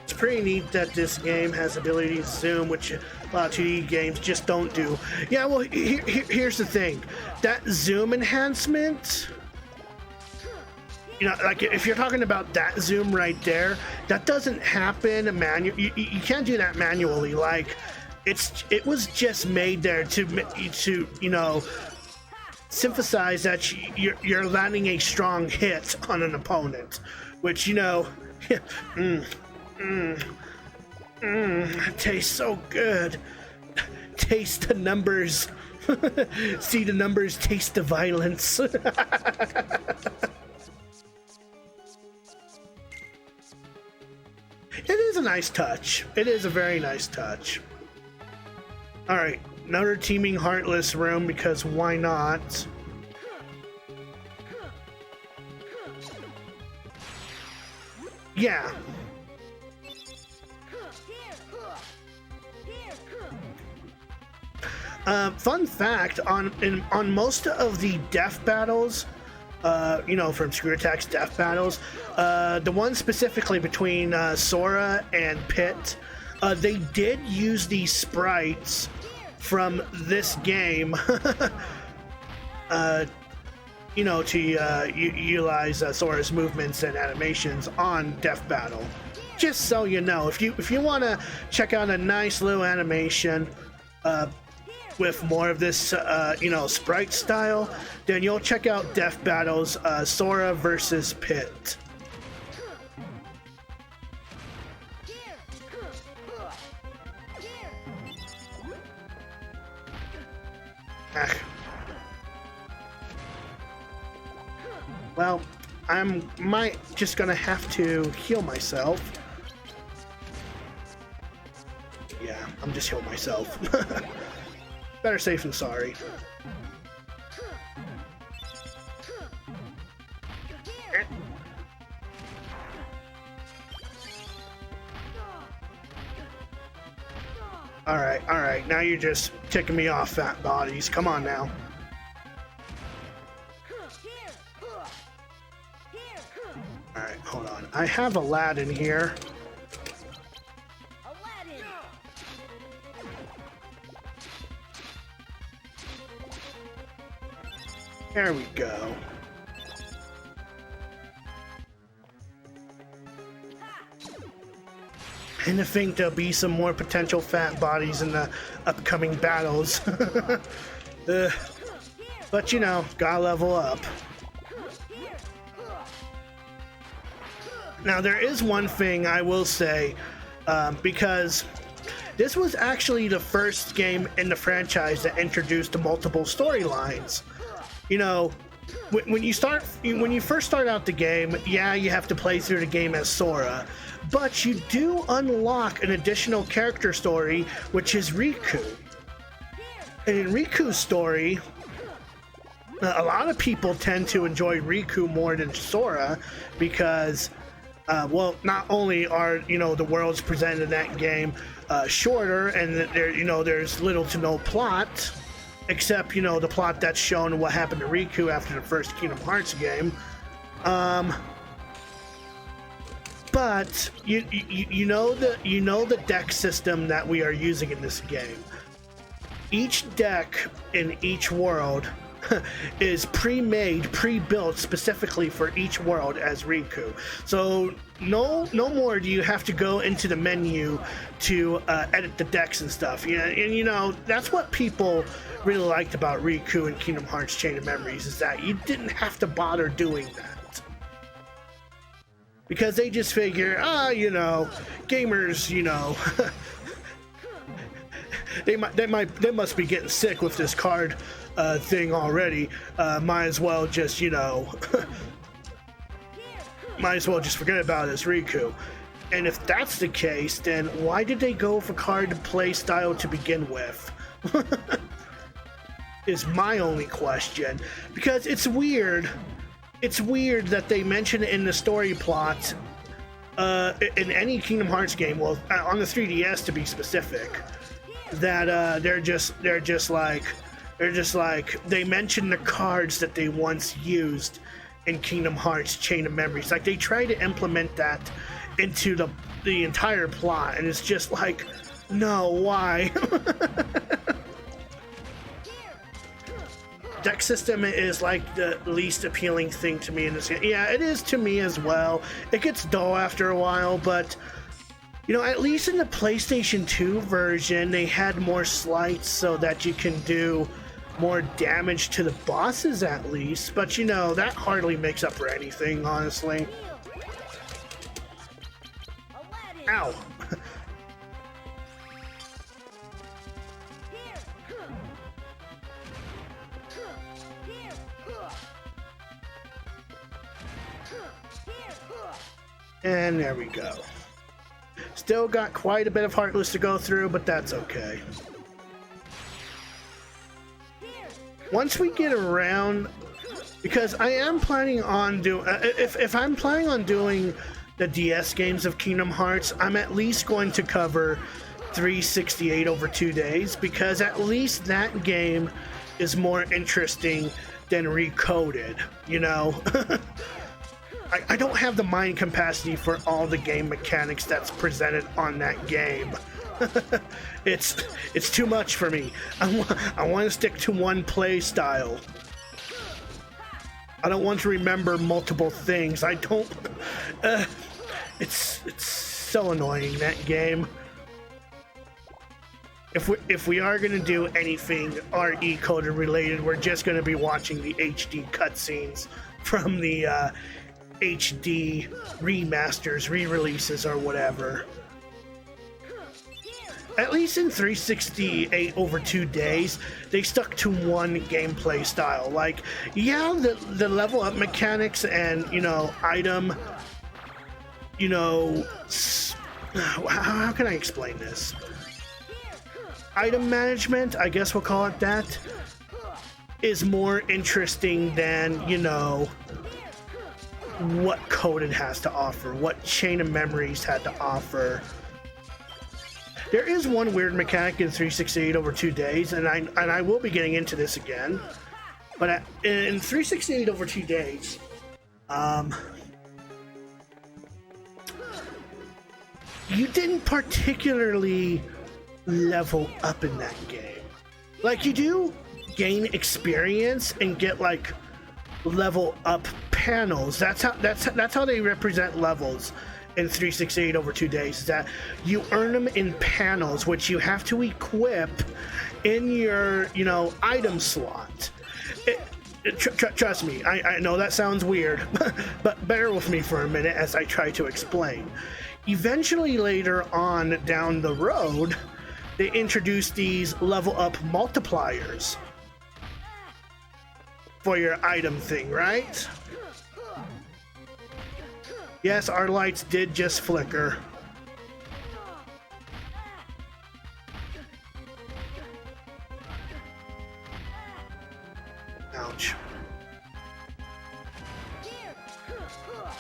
It's pretty neat that this game has ability to zoom, which a lot of 2D games just don't do. Yeah, well, here's the thing. That zoom enhancement, you know, like if you're talking about that zoom right there, that doesn't happen manually. You can't do that manually. Like, it was just made there to you know, emphasize that you're landing a strong hit on an opponent, which, you know, tastes so good. Taste the numbers. See the numbers, taste the violence. It is a nice touch. It is a very nice touch. All right. Another teeming Heartless room, because why not? Yeah. Fun fact, on most of the death battles, you know, from Screw Attack's death battles, the one specifically between Sora and Pit, they did use these sprites from this game, you know, to utilize Sora's movements and animations on Death Battle. Just so you know, if you want to check out a nice little animation with more of this, you know, sprite style, then you'll check out Death Battle's Sora versus Pit. Well, I'm just gonna have to heal myself. Yeah, I'm just healing myself. Better safe than sorry. All right. Now you're just ticking me off, fat bodies. Come on now. All right, hold on. I have Aladdin here. There we go. And I think there'll be some more potential fat bodies in the upcoming battles. But you know, gotta level up. Now there is one thing I will say, because this was actually the first game in the franchise that introduced multiple storylines. You know, when you first start out the game, yeah, you have to play through the game as Sora, but you do unlock an additional character story, which is Riku. And in Riku's story, a lot of people tend to enjoy Riku more than Sora because, well, not only are the worlds presented in that game shorter, and there's little to no plot, except the plot that's shown what happened to Riku after the first Kingdom Hearts game. But you know the deck system that we are using in this game. Each deck in each world is pre-made, pre-built specifically for each world as Riku. So no more do you have to go into the menu to edit the decks and stuff. Yeah, and that's what people really liked about Riku and Kingdom Hearts Chain of Memories, is that you didn't have to bother doing that. Because they just figure, gamers, they must be getting sick with this card thing already. Might as well just forget about it as Riku. And if that's the case, then why did they go for card play style to begin with? Is my only question. Because it's weird that they mention it in the story plot in any Kingdom Hearts game, well, on the 3DS to be specific, that they're just like they mention the cards that they once used in Kingdom Hearts Chain of Memories. Like, they try to implement that into the entire plot, and it's just like, no, why? Deck system is like the least appealing thing to me in this game. Yeah, it is to me as well. It gets dull after a while, but at least in the PlayStation 2 version, they had more slights so that you can do more damage to the bosses at least. But that hardly makes up for anything, honestly. Ow. And there we go. Still got quite a bit of Heartless to go through, but that's okay. Once we get around, because I am planning on doing, if I'm planning on doing the DS games of Kingdom Hearts, I'm at least going to cover 368 over 2 days, because at least that game is more interesting than Recoded, I don't have the mind capacity for all the game mechanics that's presented on that game. It's too much for me. I want to stick to one play style. I don't want to remember multiple things. I don't. It's so annoying, that game. If we are gonna do anything RE coded related, we're just gonna be watching the HD cutscenes from the HD remasters, re-releases, or whatever. At least in 368 over 2 days, they stuck to one gameplay style. Like, yeah, the level up mechanics and, item, how can I explain this? Item management, I guess we'll call it that, is more interesting than, what Coded has to offer, what Chain of Memories had to offer. There is one weird mechanic in 368 over 2 days, and I will be getting into this again. But in 368 over 2 days, you didn't particularly level up in that game. Like, you do gain experience and get like level up panels. That's how they represent levels in 368 over 2 days, is that you earn them in panels, which you have to equip in your item slot. Trust me, I know that sounds weird, but bear with me for a minute as I try to explain. Eventually, later on down the road, they introduce these level up multipliers. for your item thing, right? Yes, our lights did just flicker. Ouch.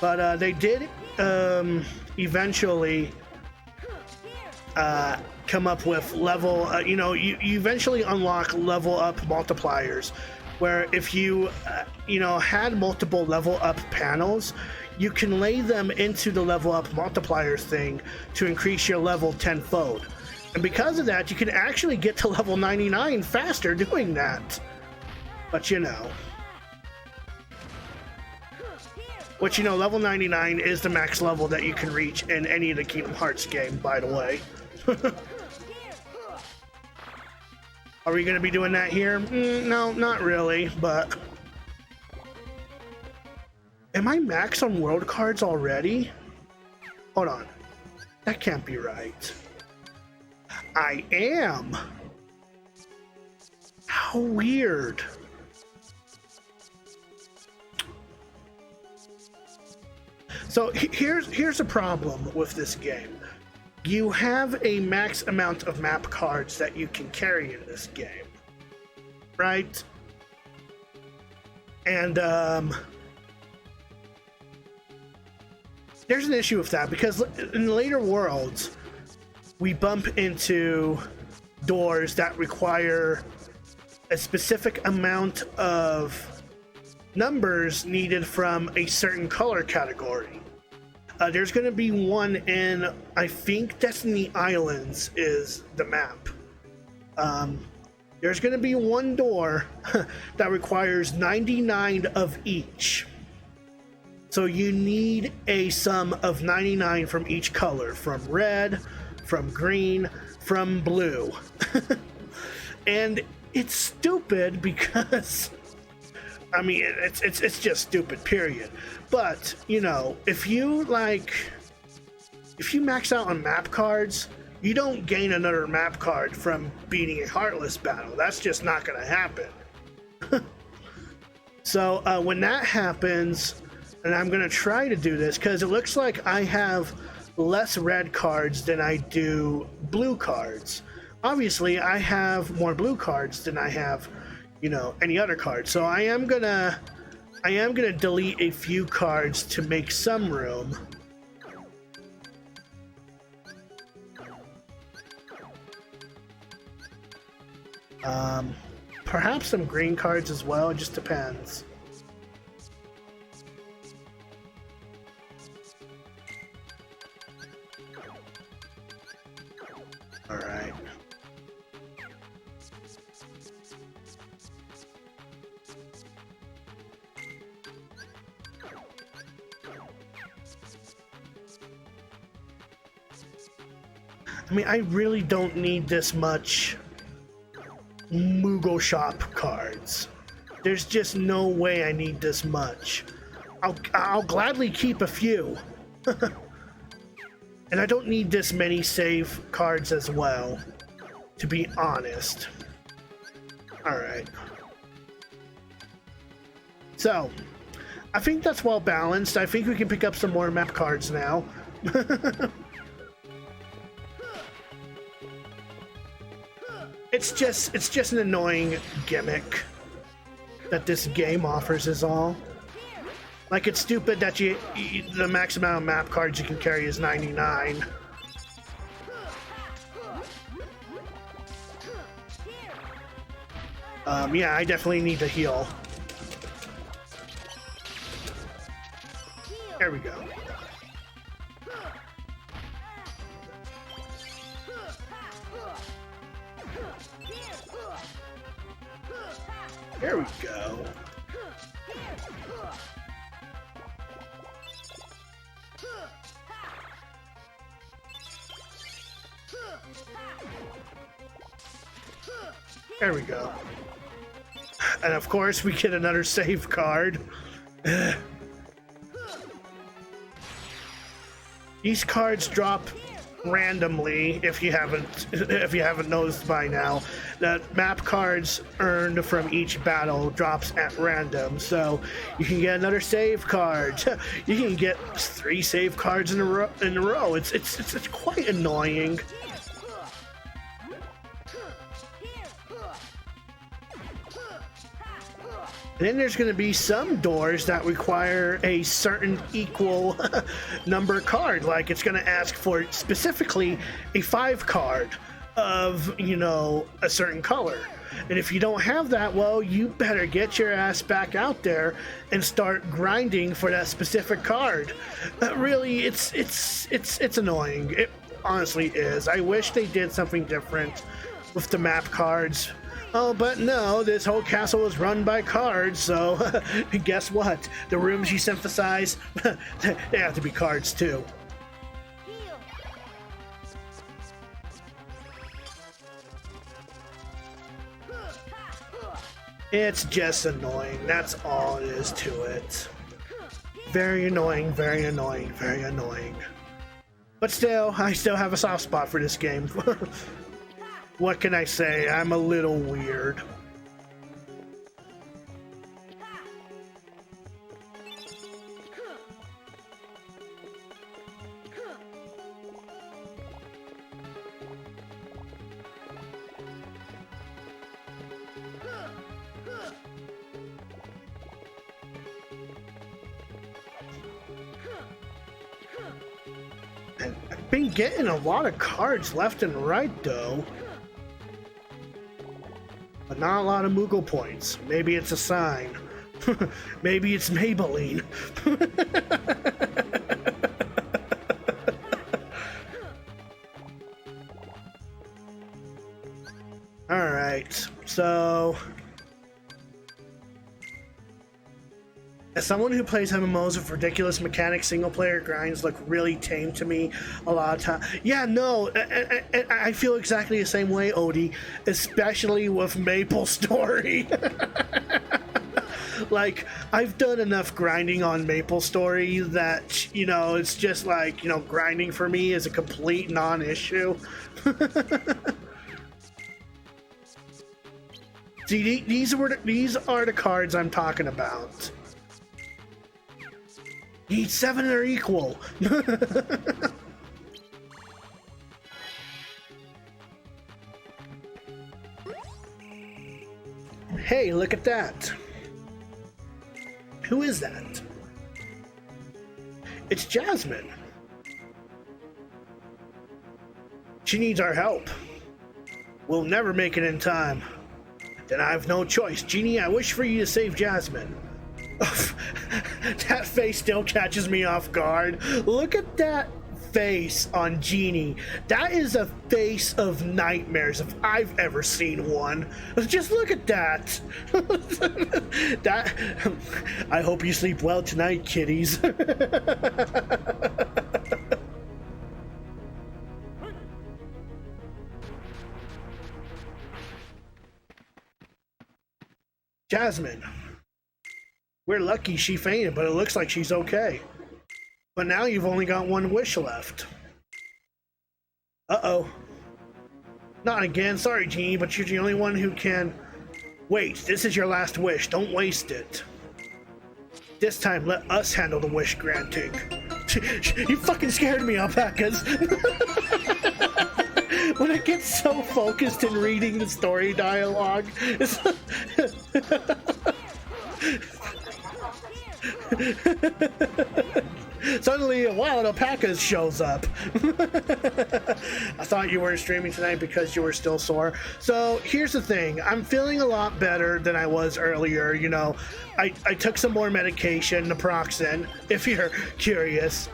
But they did eventually come up with level, you eventually unlock level up multipliers, where if you, had multiple level up panels, you can lay them into the level up multipliers thing to increase your level tenfold. And because of that, you can actually get to level 99 faster doing that. But which, level 99 is the max level that you can reach in any of the Kingdom Hearts game, by the way. Are we going to be doing that here? No, not really, but... Am I max on world cards already? Hold on. That can't be right. I am! How weird. So here's a problem with this game. You have a max amount of map cards that you can carry in this game, right? And there's an issue with that because in later worlds, we bump into doors that require a specific amount of numbers needed from a certain color category. There's going to be one in, I think, Destiny Islands is the map. There's going to be one door that requires 99 of each. So you need a sum of 99 from each color, from red, from green, from blue. And it's stupid because... I mean, it's just stupid, period. But, if you max out on map cards, you don't gain another map card from beating a Heartless battle. That's just not going to happen. So, when that happens, and I'm going to try to do this, because it looks like I have less red cards than I do blue cards. Obviously, I have more blue cards than I have any other card. So I am gonna delete a few cards to make some room. Perhaps some green cards as well. It just depends. All right. I mean, I really don't need this much Moogle Shop cards. There's just no way I need this much. I'll gladly keep a few. And I don't need this many save cards as well, to be honest. Alright. So, I think that's well balanced. I think we can pick up some more map cards now. It's just an annoying gimmick that this game offers is all. Like, it's stupid that the max amount of map cards you can carry is 99. Yeah, I definitely need to heal. There we go. There we go. There we go. And of course, we get another save card. These cards drop randomly, if you haven't noticed by now, that map cards earned from each battle drops at random. So you can get another save card. You can get 3 save cards in a row. It's quite annoying. And then there's going to be some doors that require a certain equal number card. Like it's going to ask for specifically a 5 card of, you know, a certain color. And if you don't have that, well, you better get your ass back out there and start grinding for that specific card. Really, it's annoying. It honestly is. I wish they did something different with the map cards. Oh, but no, this whole castle is run by cards, so guess what? The rooms you synthesize, they have to be cards too. It's just annoying. That's all it is to it. Very annoying, very annoying, very annoying. But still, I still have a soft spot for this game. What can I say? I'm a little weird. And I've been getting a lot of cards left and right, though. But not a lot of Moogle points. Maybe it's a sign. Maybe it's Maybelline. Alright, so... As someone who plays MMOs with ridiculous mechanics, single-player grinds look really tame to me a lot of time. Yeah, no, I feel exactly the same way, Odie, especially with Maple Story. Like, I've done enough grinding on Maple Story that, you know, it's just like, you know, grinding for me is a complete non-issue. See, these are the cards I'm talking about. Need 7 or equal. Hey, look at that. Who is that? It's Jasmine. She needs our help. We'll never make it in time. Then I have no choice. Genie, I wish for you to save Jasmine. That face still catches me off guard. Look at that face on Genie. That is a face of nightmares if I've ever seen one. Just look at that. That. I hope you sleep well tonight, kiddies. Jasmine. We're lucky she fainted, but it looks like she's okay. But now you've only got 1 wish left. Uh-oh. Not again. Sorry, Genie, but you're the only one who can... Wait, this is your last wish. Don't waste it. This time, let us handle the wish granting. You fucking scared me, alpacas. When I get so focused in reading the story dialogue, it's... Suddenly a wild alpaca shows up. I thought you weren't streaming tonight because you were still sore. So here's the thing, I'm feeling a lot better than I was earlier. You know, I took some more medication, naproxen, if you're curious,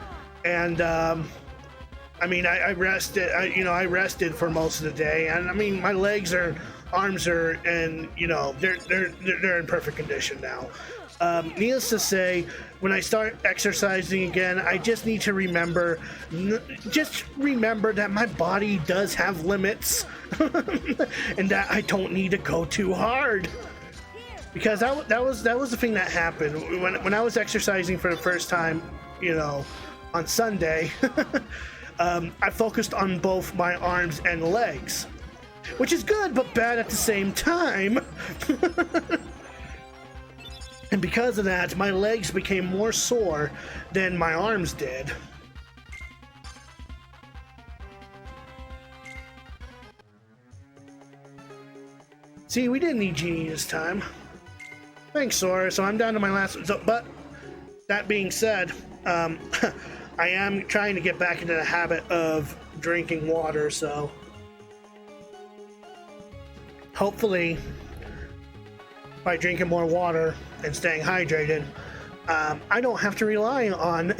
and I mean I rested. I rested for most of the day, and I mean my legs are, arms are, and you know they're in perfect condition now. Needless to say, when I start exercising again, I just need to remember that my body does have limits and that I don't need to go too hard. Because that was the thing that happened when I was exercising for the first time, you know, on Sunday. I focused on both my arms and legs, which is good but bad at the same time. And because of that, my legs became more sore than my arms did. See, we didn't need Genie this time. Thanks, Sora. So I'm down to my last... but that being said, I am trying to get back into the habit of drinking water, so... hopefully, by drinking more water and staying hydrated, I don't have to rely on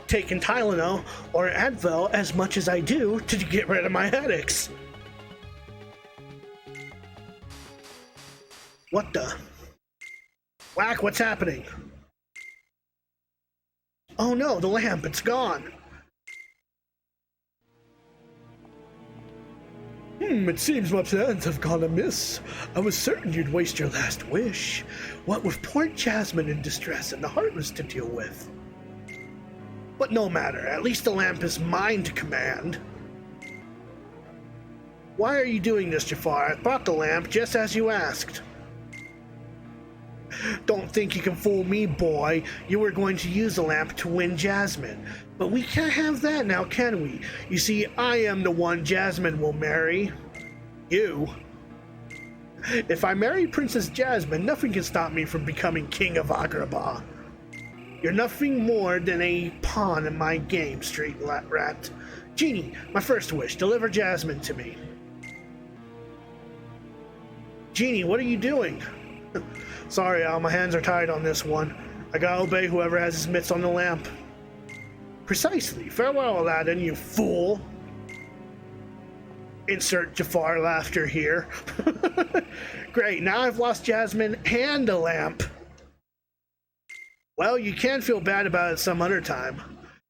taking Tylenol or Advil as much as I do to get rid of my headaches. What the? Whack, what's happening? Oh no, the lamp, it's gone. It seems my plans have gone amiss. I was certain you'd waste your last wish. What with poor Jasmine in distress and the Heartless to deal with. But no matter, at least the lamp is mine to command. Why are you doing this, Jafar? I brought the lamp just as you asked. Don't think you can fool me, boy. You were going to use the lamp to win Jasmine. But we can't have that now, can we? You see, I am the one Jasmine will marry. You. If I marry Princess Jasmine, nothing can stop me from becoming King of Agrabah. You're nothing more than a pawn in my game, street rat. Genie, my first wish, deliver Jasmine to me. Genie, what are you doing? Sorry, Al, my hands are tied on this one. I gotta obey whoever has his mitts on the lamp. Precisely. Farewell, Aladdin, you fool. Insert Jafar laughter here. Great, now I've lost Jasmine and the lamp. Well, you can feel bad about it some other time.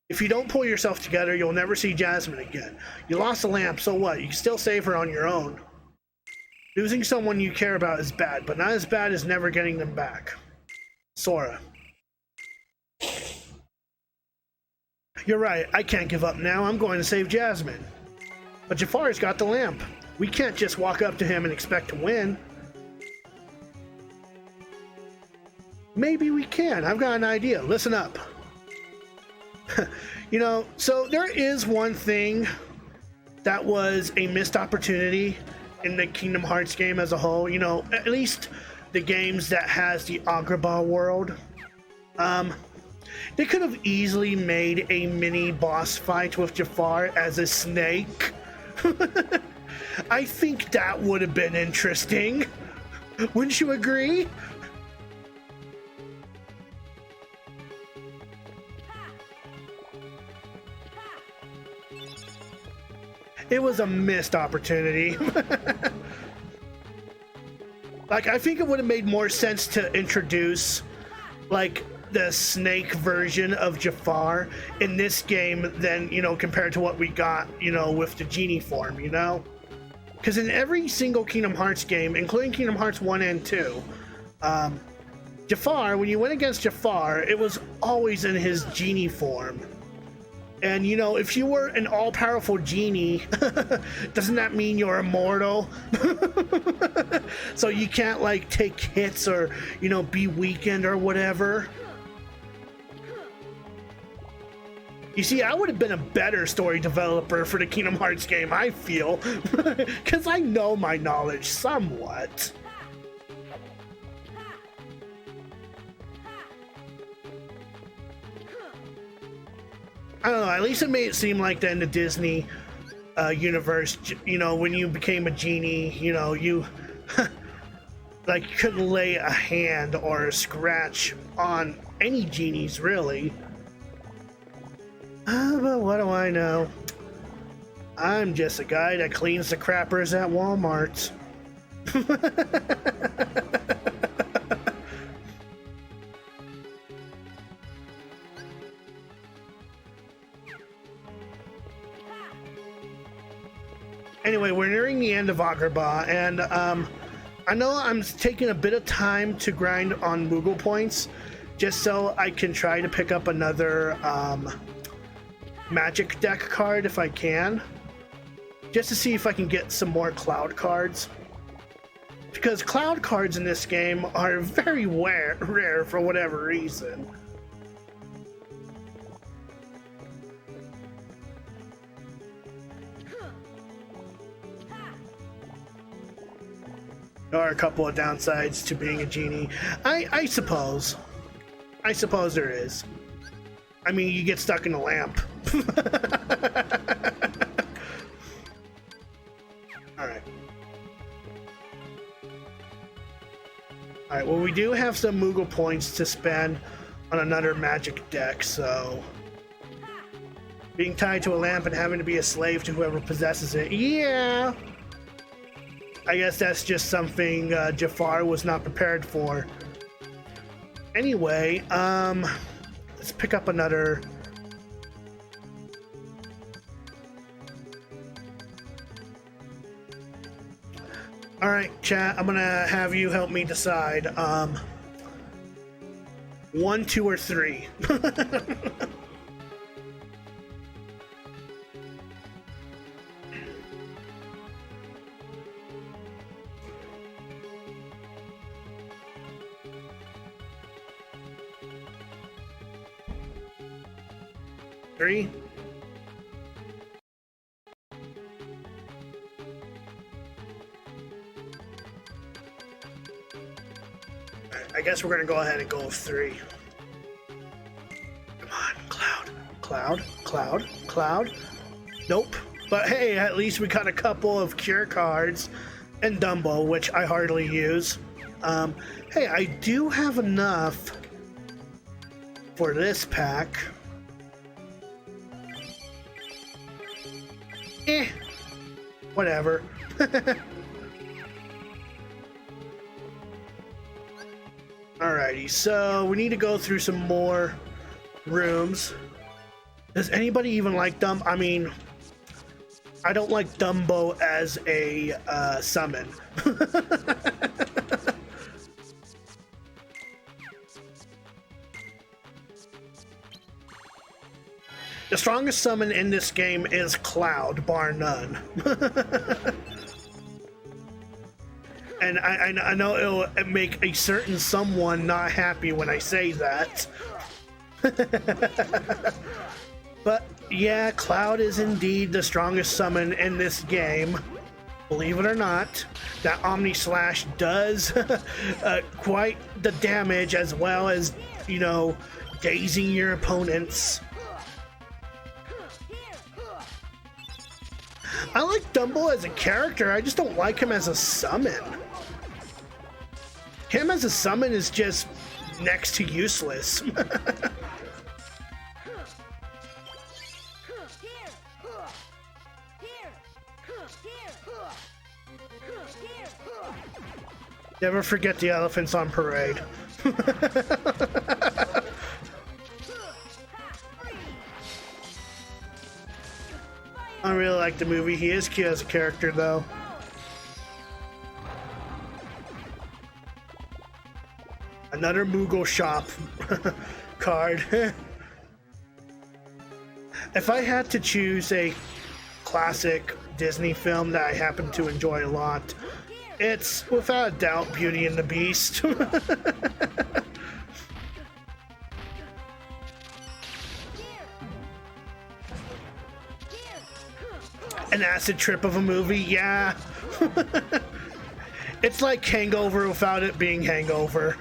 If you don't pull yourself together, you'll never see Jasmine again. You lost the lamp, so what? You can still save her on your own. Losing someone you care about is bad, but not as bad as never getting them back. Sora. You're right, I can't give up now. I'm going to save Jasmine. But Jafar's got the lamp. We can't just walk up to him and expect to win. Maybe we can. I've got an idea. Listen up. You know, so there is one thing that was a missed opportunity in the Kingdom Hearts game as a whole, you know, at least the games that has the Agrabah world. They could have easily made a mini boss fight with Jafar as a snake. I think that would have been interesting. Wouldn't you agree? It was a missed opportunity. Like, I think it would have made more sense to introduce, like, the snake version of Jafar in this game than, you know, compared to what we got, you know, with the genie form, you know? Because in every single Kingdom Hearts game, including Kingdom Hearts 1 and 2, Jafar, when you went against Jafar, it was always in his genie form. And, you know, if you were an all-powerful genie, doesn't that mean you're immortal? So you can't, like, take hits or, you know, be weakened or whatever. You see, I would have been a better story developer for the Kingdom Hearts game, I feel. Because I know my knowledge somewhat. I don't know, at least it made it seem like that in the Disney universe, you know, when you became a genie, you know, you like couldn't lay a hand or a scratch on any genies, really. But what do I know? I'm just a guy that cleans the crappers at Walmart. Anyway, we're nearing the end of Agrabah, and I know I'm taking a bit of time to grind on Moogle points, just so I can try to pick up another magic deck card if I can, just to see if I can get some more cloud cards. Because cloud cards in this game are very rare for whatever reason. There are a couple of downsides to being a genie. I suppose. I suppose there is. I mean, you get stuck in a lamp. Alright. Alright, well, we do have some Moogle points to spend on another magic deck, so... Being tied to a lamp and having to be a slave to whoever possesses it, yeah! I guess that's just something Jafar was not prepared for. Anyway, let's pick up another... Alright, chat, I'm gonna have you help me decide. 1, 2, or 3. Three. I guess we're gonna go ahead and go with 3. Come on, Cloud. Cloud, Cloud, Cloud. Nope. But hey, at least we got a couple of cure cards and Dumbo, which I hardly use. Hey, I do have enough for this pack. Whatever. Alrighty, so we need to go through some more rooms. Does anybody even like Dumbo? I mean, I don't like Dumbo as a summon. The strongest summon in this game is Cloud, bar none. And I know it'll make a certain someone not happy when I say that. But yeah, Cloud is indeed the strongest summon in this game. Believe it or not, that Omni Slash does quite the damage, as well as, you know, dazing your opponents. I like Dumbo as a character, I just don't like him as a summon. Him as a summon is just next to useless. Never forget the elephants on parade. I really like the movie. He is cute as a character, though. Another Moogle shop card. If I had to choose a classic Disney film that I happen to enjoy a lot, it's without a doubt Beauty and the Beast. An acid trip of a movie, yeah. It's like Hangover without it being Hangover.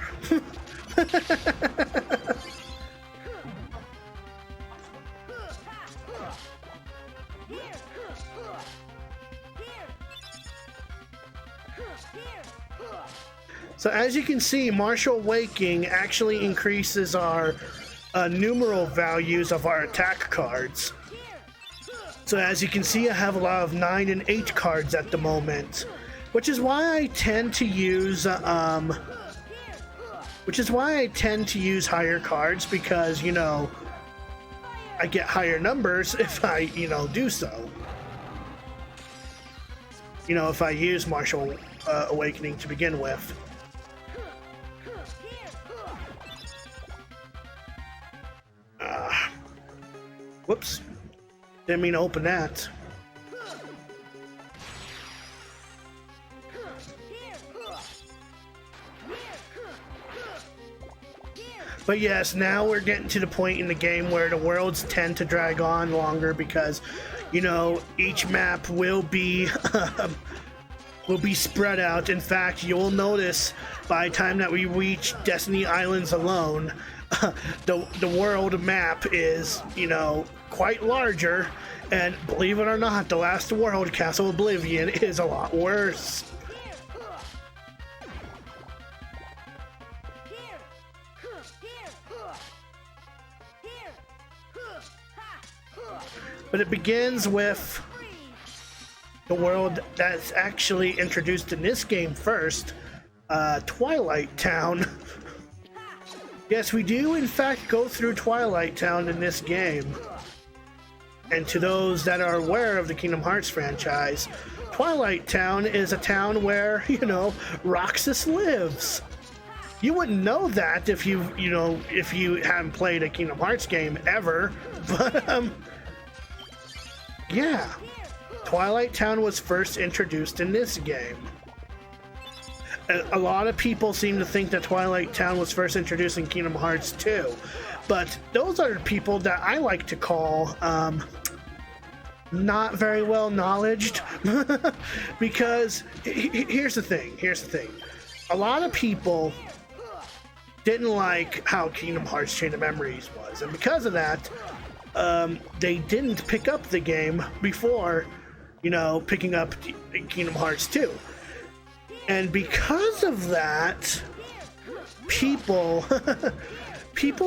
So as you can see, Martial Waking actually increases our numeral values of our attack cards. So as you can see, I have a lot of 9 and 8 cards at the moment, which is why I tend to use higher cards, because, you know, I get higher numbers if I, you know, do so. You know, if I use Martial Awakening to begin with. Whoops. Didn't mean to open that. But yes, now we're getting to the point in the game where the worlds tend to drag on longer because, you know, each map will be spread out. In fact, you'll notice by the time that we reach Destiny Islands alone, the world map is, you know, quite larger. And believe it or not, the last world, Castle Oblivion, is a lot worse. But it begins with the world that's actually introduced in this game first, Twilight Town. Yes, we do in fact go through Twilight Town in this game. And to those that are aware of the Kingdom Hearts franchise, Twilight Town is a town where, you know, Roxas lives. You wouldn't know that if you hadn't played a Kingdom Hearts game ever, but yeah, Twilight Town was first introduced in this game. A lot of people seem to think that Twilight Town was first introduced in Kingdom Hearts 2, but those are people that I like to call not very well knowledged. Because here's the thing. A lot of people didn't like how Kingdom Hearts Chain of Memories was, and because of that, they didn't pick up the game before, you know, picking up Kingdom Hearts 2. And because of that, people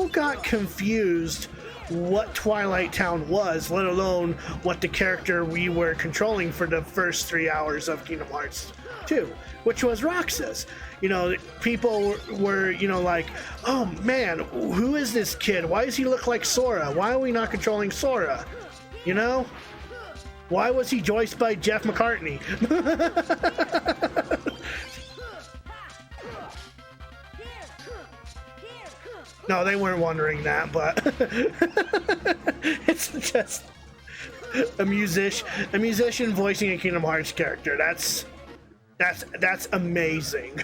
got confused what Twilight Town was, let alone what the character we were controlling for the first 3 hours of Kingdom Hearts 2, which was Roxas. You know, people were, you know, like, oh man, who is this kid? Why does he look like Sora? Why are we not controlling Sora? You know? Why was he voiced by Jeff McCartney? No, they weren't wondering that, but it's just a musician voicing a Kingdom Hearts character. That's amazing.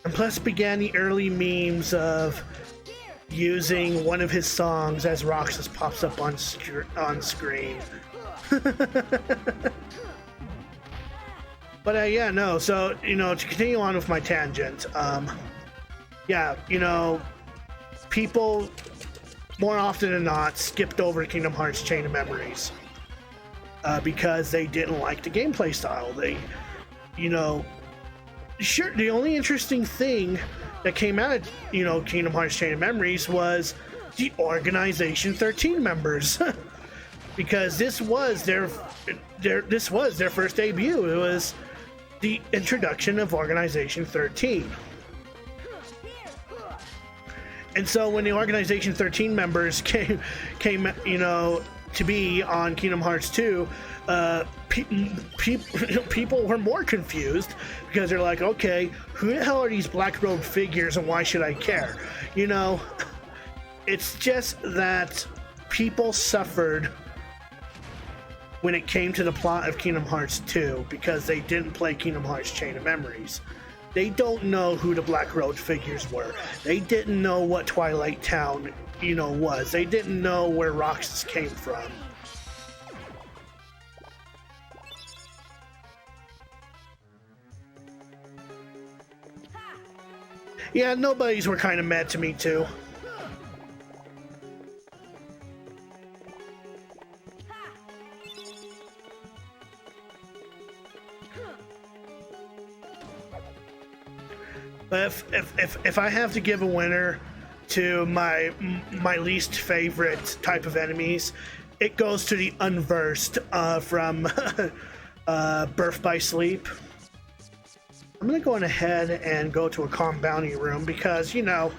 And plus began the early memes of using one of his songs as Roxas pops up on screen. But yeah, no, so, you know, to continue on with my tangent, yeah, you know, people more often than not skipped over Kingdom Hearts Chain of Memories because they didn't like the gameplay style. They, you know, sure, the only interesting thing that came out of, you know, Kingdom Hearts Chain of Memories was the Organization 13 members. Because this was their first debut. It was the introduction of Organization 13. And so when the Organization 13 members came, you know, to be on Kingdom Hearts 2, people were more confused because they're like, okay, who the hell are these black-robed figures and why should I care? You know, it's just that people suffered when it came to the plot of Kingdom Hearts 2 because they didn't play Kingdom Hearts Chain of Memories. They don't know who the black-robed figures were. They didn't know what Twilight Town, you know, was. They didn't know where Roxas came from. Yeah, nobodies were kind of mad to me too. But if I have to give a winner to my least favorite type of enemies, it goes to the Unversed from Birth by Sleep. I'm gonna go on ahead and go to a calm bounty room because, you know,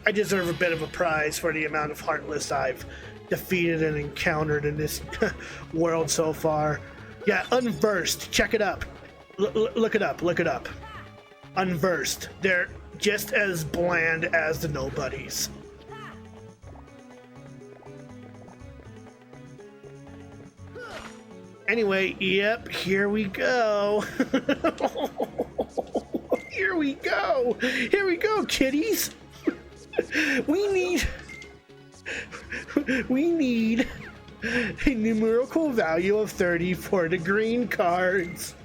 I deserve a bit of a prize for the amount of Heartless I've defeated and encountered in this world so far. Yeah, Unversed. Check it up. Look it up. Look it up. Unversed. They're just as bland as the Nobodies. Anyway, yep, here we go. Here we go. Here we go, kiddies. We need a numerical value of 30 for the green cards.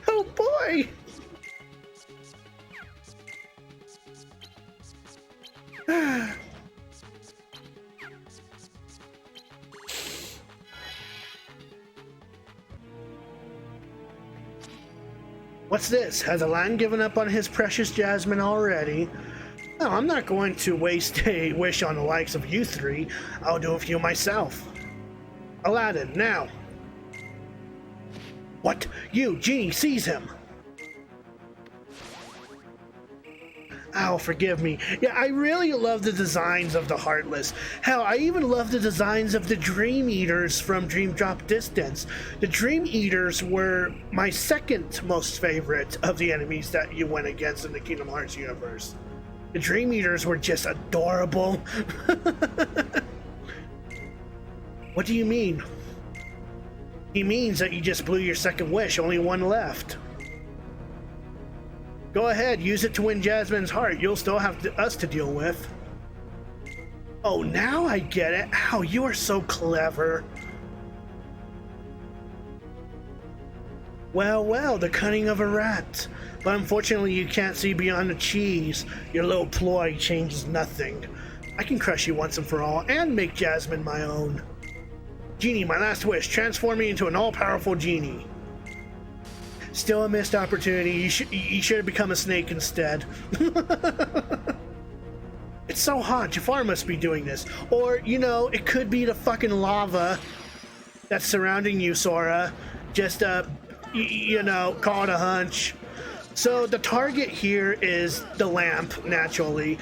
Oh boy. What's this? Has Alan given up on his precious Jasmine already? No, I'm not going to waste a wish on the likes of you three. I'll do a few myself. Aladdin, now. What? You, Genie, seize him. Oh, forgive me. Yeah, I really love the designs of the Heartless. Hell, I even love the designs of the Dream Eaters from Dream Drop Distance. The Dream Eaters were my second most favorite of the enemies that you went against in the Kingdom Hearts universe. The Dream Eaters were just adorable. What do you mean? He means that you just blew your second wish, only one left. Go ahead, use it to win Jasmine's heart. You'll still have us to deal with. Oh, now I get it. Ow, you are so clever. Well, well, the cunning of a rat. But unfortunately, you can't see beyond the cheese. Your little ploy changes nothing. I can crush you once and for all, and make Jasmine my own. Genie, my last wish. Transform me into an all-powerful genie. Still a missed opportunity. You should have become a snake instead. It's so hot. Jafar must be doing this. Or, you know, it could be the fucking lava that's surrounding you, Sora. Just, you know, call it a hunch. So the target here is the lamp, naturally,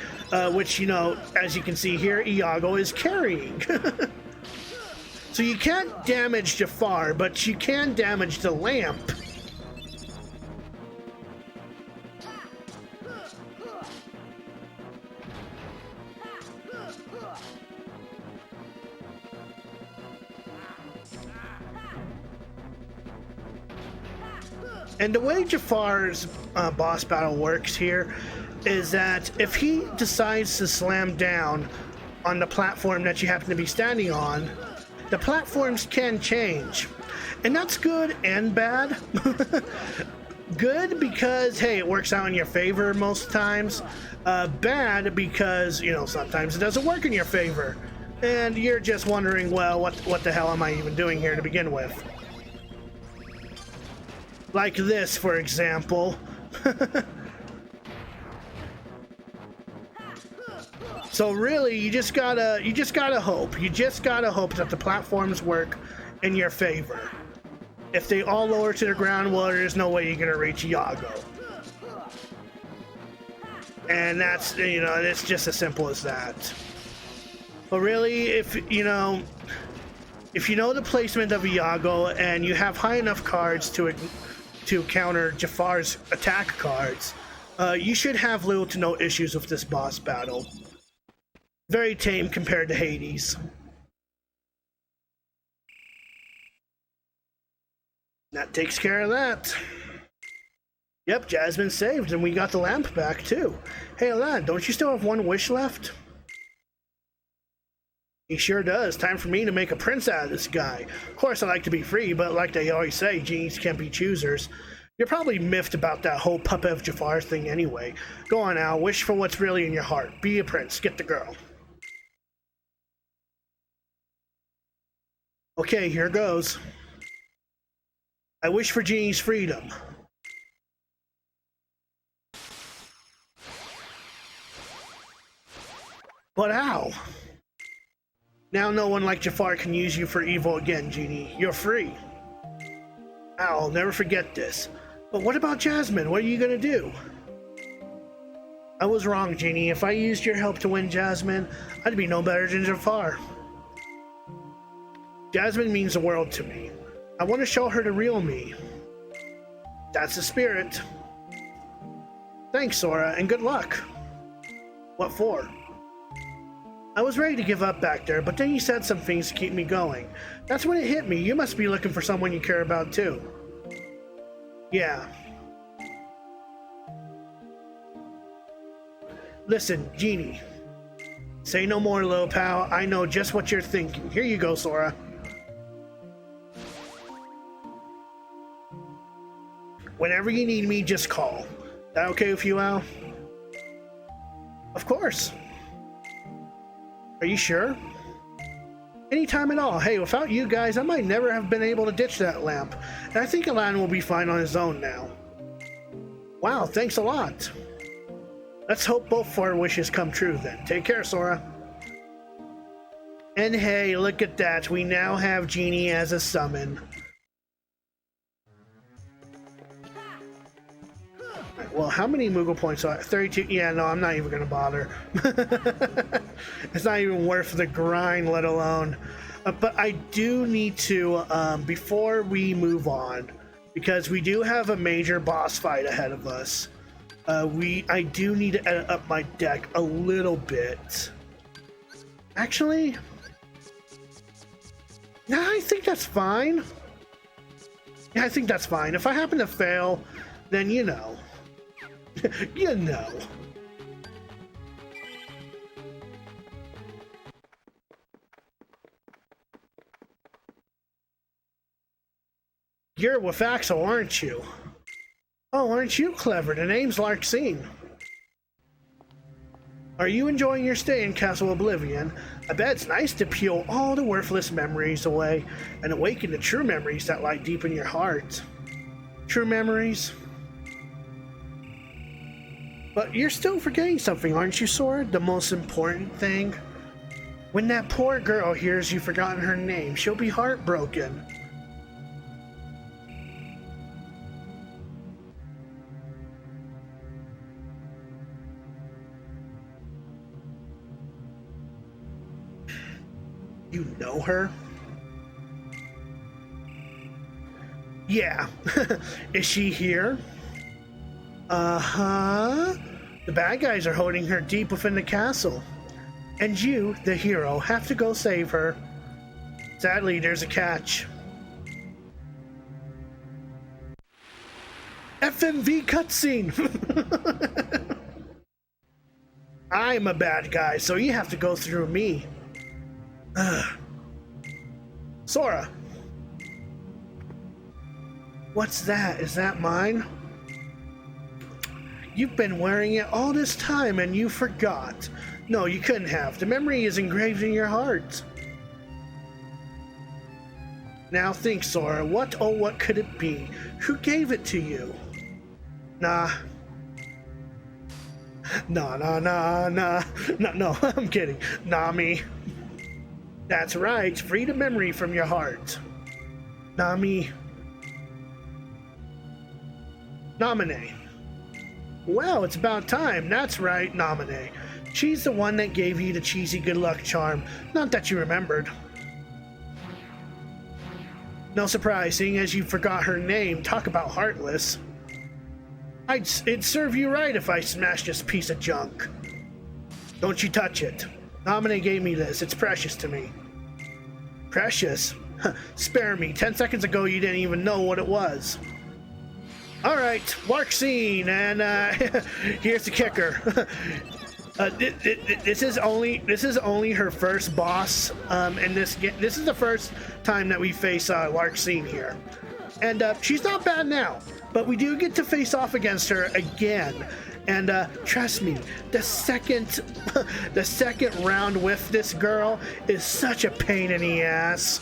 which, you know, as you can see here, Iago is carrying. So you can't damage Jafar, but you can damage the lamp. And the way Jafar's boss battle works here is that if he decides to slam down on the platform that you happen to be standing on, the platforms can change. And that's good and bad. Good because, hey, it works out in your favor most times. Bad because, you know, sometimes it doesn't work in your favor. And you're just wondering, well, what the hell am I even doing here to begin with? Like this, for example. So really, you just gotta hope. You just gotta hope that the platforms work in your favor. If they all lower to the ground, well, there's no way you're gonna reach Iago. And that's, you know, it's just as simple as that. But really, if you know the placement of Iago and you have high enough cards to counter Jafar's attack cards, you should have little to no issues with this boss battle. Very tame compared to Hades. That takes care of that. Yep, Jasmine saved, and we got the lamp back too. Hey lad, don't you still have one wish left? He sure does. Time for me to make a prince out of this guy. Of course, I like to be free, but like they always say, genies can't be choosers. You're probably miffed about that whole puppet of Jafar thing anyway. Go on now, wish for what's really in your heart. Be a prince, get the girl. Okay, here goes. I wish for Genie's freedom. But how? Now no one like Jafar can use you for evil again, Genie. You're free. I'll never forget this. But what about Jasmine? What are you gonna do? I was wrong, Genie. If I used your help to win Jasmine, I'd be no better than Jafar. Jasmine means the world to me. I want to show her the real me. That's the spirit. Thanks, Sora, and good luck. What for? I was ready to give up back there, but then you said some things to keep me going. That's when it hit me. You must be looking for someone you care about too. Yeah. Listen, Genie. Say no more, little pal. I know just what you're thinking. Here you go, Sora. Whenever you need me, just call. That okay with you, Al? Of course. Are you sure? Anytime at all. Hey, without you guys, I might never have been able to ditch that lamp. And I think Aladdin will be fine on his own now. Wow, thanks a lot. Let's hope both of our wishes come true then. Take care, Sora. And hey, look at that. We now have Genie as a summon. Well, how many Moogle points are 32? Yeah, no, I'm not even gonna bother. It's not even worth the grind, let alone. But I do need to, before we move on, because we do have a major boss fight ahead of us, I do need to edit up my deck a little bit. Actually, yeah, I think that's fine. Yeah, I think that's fine. If I happen to fail, then you know. You know. You're with Axel, aren't you? Oh, aren't you clever? The name's Larxene. Are you enjoying your stay in Castle Oblivion? I bet it's nice to peel all the worthless memories away and awaken the true memories that lie deep in your heart. True memories? But you're still forgetting something, aren't you, Sora? The most important thing? When that poor girl hears you've forgotten her name, she'll be heartbroken. You know her? Yeah. Is she here? Uh-huh. The bad guys are holding her deep within the castle. And you, the hero, have to go save her. Sadly, there's a catch. FMV cutscene! I'm a bad guy, so you have to go through me. Sora! What's that? Is that mine? You've been wearing it all this time and you forgot. No, you couldn't have. The memory is engraved in your heart. Now think, Sora. What, oh, what could it be? Who gave it to you? Nah. Nah, no, I'm kidding. Nami. That's right. Free the memory from your heart. Nami. Nominee. Well, it's about time. That's right, Nominee. She's the one that gave you the cheesy good luck charm. Not that you remembered. No surprise, seeing as you forgot her name. Talk about heartless. It'd serve you right if I smashed this piece of junk. Don't you touch it. Nominee gave me this. It's precious to me. Precious? Spare me. 10 seconds ago, you didn't even know what it was. All right, Larxene, and here's the kicker. This is only her first boss, and this is the first time that we face Larxene here, and she's not bad now, but we do get to face off against her again, and trust me, the second round with this girl is such a pain in the ass.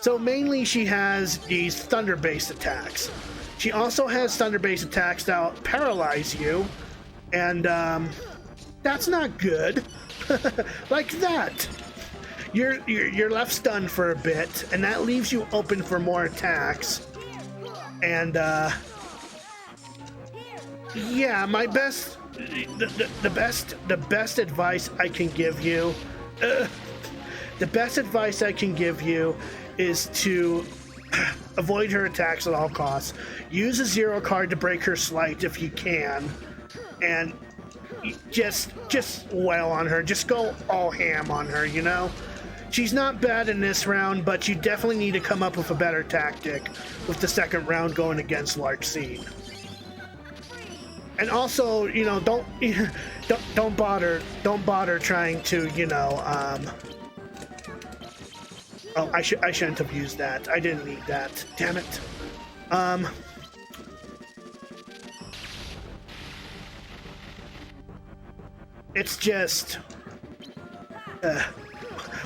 So mainly she has these thunder-based attacks. She also has thunder-based attacks that'll paralyze you, and that's not good. Like that. You're left stunned for a bit, and that leaves you open for more attacks. And yeah, my best, the best advice I can give you, is to avoid her attacks at all costs. Use a zero card to break her sleight if you can, and just wail on her. Just go all ham on her, you know? She's not bad in this round, but you definitely need to come up with a better tactic with the second round going against Larxene. And also, you know, don't bother trying to, you know, oh, I shouldn't have used that. I didn't need that. Damn it. It's just,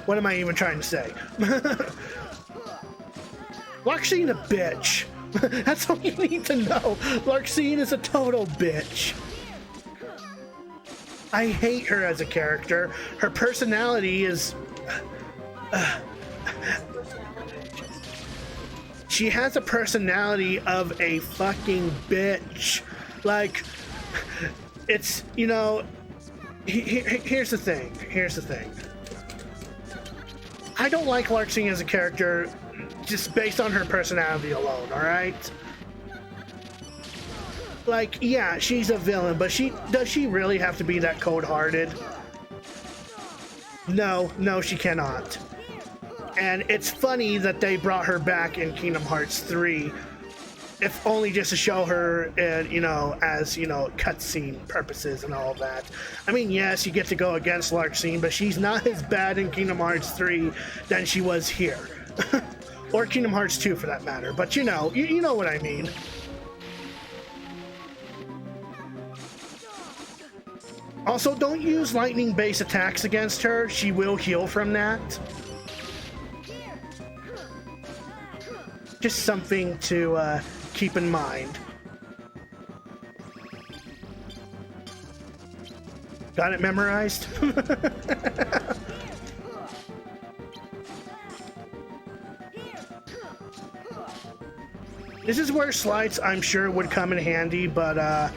what am I even trying to say? Larxene a bitch. That's all you need to know. Larxene is a total bitch. I hate her as a character. Her personality is... she has a personality of a fucking bitch. Like, it's, you know... Here's the thing. Here's the thing. I don't like Larxene as a character just based on her personality alone, alright? Like, yeah, she's a villain, but does she really have to be that cold-hearted? No, she cannot. And it's funny that they brought her back in Kingdom Hearts 3, if only just to show her, you know, as, you know, cutscene purposes and all that. I mean, yes, you get to go against Larxene, but she's not as bad in Kingdom Hearts 3 than she was here. Or Kingdom Hearts 2 for that matter, but you know what I mean. Also, don't use lightning-based attacks against her. She will heal from that. Just something to keep in mind. Got it memorized? This is where slides, I'm sure, would come in handy, but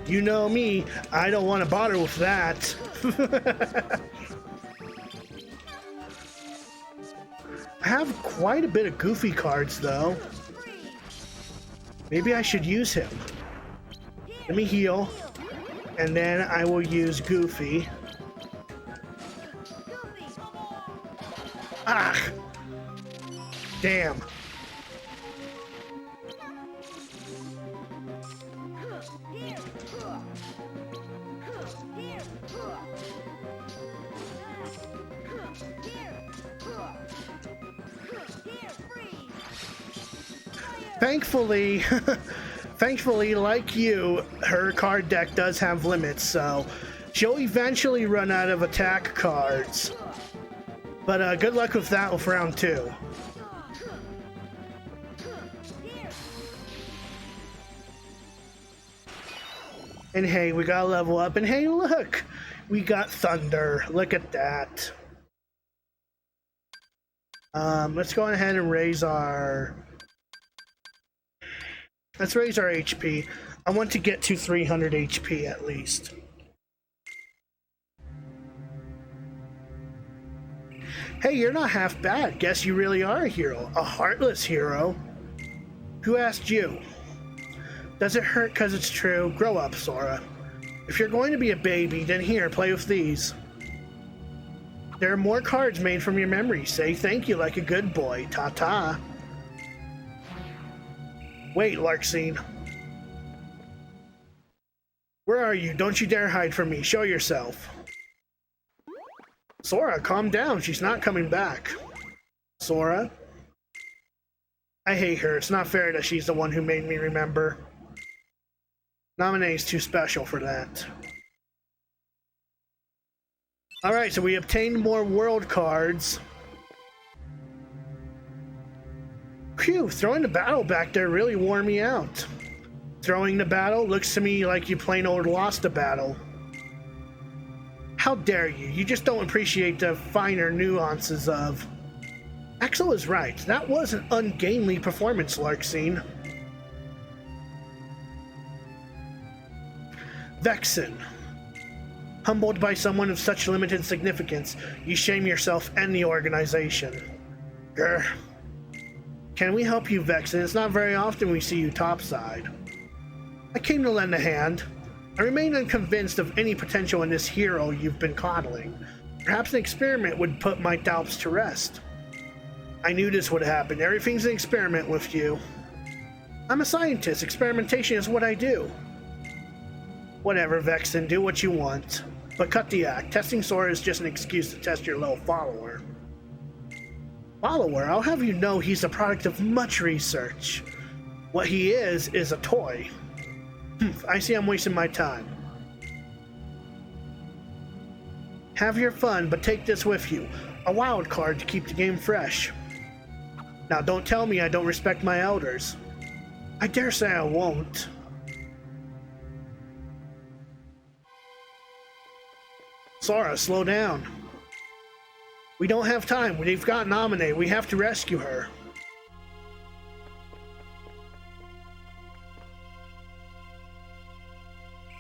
you know me, I don't want to bother with that. I have quite a bit of Goofy cards, though. Maybe I should use him. Let me heal, and then I will use Goofy. Ah! Damn. Thankfully, like you, her card deck does have limits, so she'll eventually run out of attack cards. But good luck with that with round 2. And hey, we got to level up. And hey, look! We got Thunder. Look at that. Let's go ahead and raise our... Let's raise our HP. I want to get to 300 HP at least. Hey, you're not half bad. Guess you really are a hero. A heartless hero. Who asked you? Does it hurt because it's true? Grow up, Sora. If you're going to be a baby, then here, play with these. There are more cards made from your memory. Say thank you like a good boy. Ta-ta. Wait, Larxene. Where are you? Don't you dare hide from me. Show yourself. Sora, calm down. She's not coming back. Sora? I hate her. It's not fair that she's the one who made me remember. Naminé's too special for that. Alright, so we obtained more world cards. Phew, throwing the battle back there really wore me out. Throwing the battle looks to me like you plain old lost a battle. How dare you? You just don't appreciate the finer nuances of... Axel is right. That was an ungainly performance, Larxene. Vexen. Humbled by someone of such limited significance, you shame yourself and the organization. Grr. Can we help you, Vexen? It's not very often we see you topside. I came to lend a hand. I remain unconvinced of any potential in this hero you've been coddling. Perhaps an experiment would put my doubts to rest. I knew this would happen. Everything's an experiment with you. I'm a scientist. Experimentation is what I do. Whatever, Vexen, do what you want. But cut the act. Testing Sora is just an excuse to test your little follower. Follower? I'll have you know he's a product of much research. What he is a toy. I see I'm wasting my time. Have your fun, but take this with you. A wild card to keep the game fresh. Now don't tell me I don't respect my elders. I dare say I won't. Sora, slow down. We don't have time. We've got Naminé. We have to rescue her.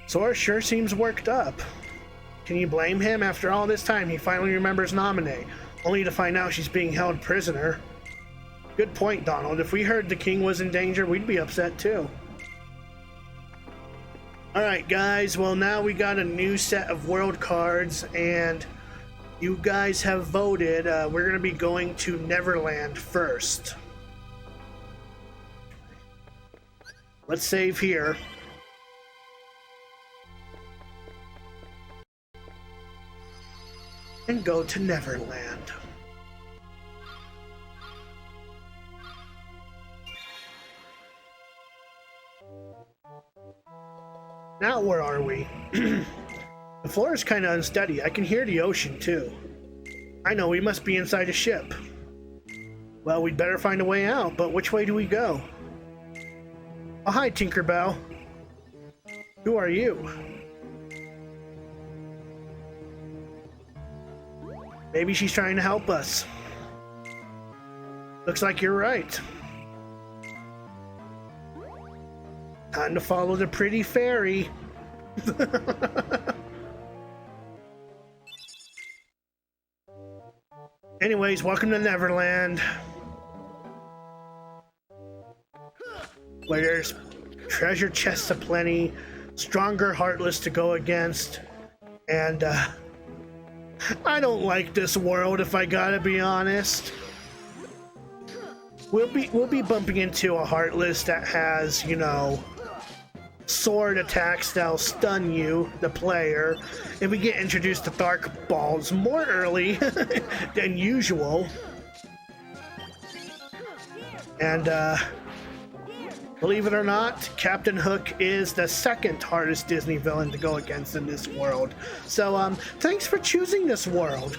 Sora sure seems worked up. Can you blame him? After all this time, he finally remembers Naminé, only to find out she's being held prisoner. Good point, Donald. If we heard the king was in danger, we'd be upset too. Alright guys, well now we got a new set of world cards, and you guys have voted. We're going to be going to Neverland first. Let's save here. And go to Neverland. Now where are we? The floor is kind of unsteady. I can hear the ocean too. I know, we must be inside a ship. Well, we'd better find a way out, but which way do we go? Oh, hi, Tinkerbell. Who are you? Maybe she's trying to help us. Looks like you're right. Time to follow the pretty fairy. Anyways, welcome to Neverland, where there's treasure chests aplenty, stronger Heartless to go against, and I don't like this world, if I gotta be honest. We'll be bumping into a Heartless that has, you know, sword attacks that'll stun you, the player, and we get introduced to Dark Balls more early than usual. And believe it or not, Captain Hook is the second hardest Disney villain to go against in this world. So thanks for choosing this world.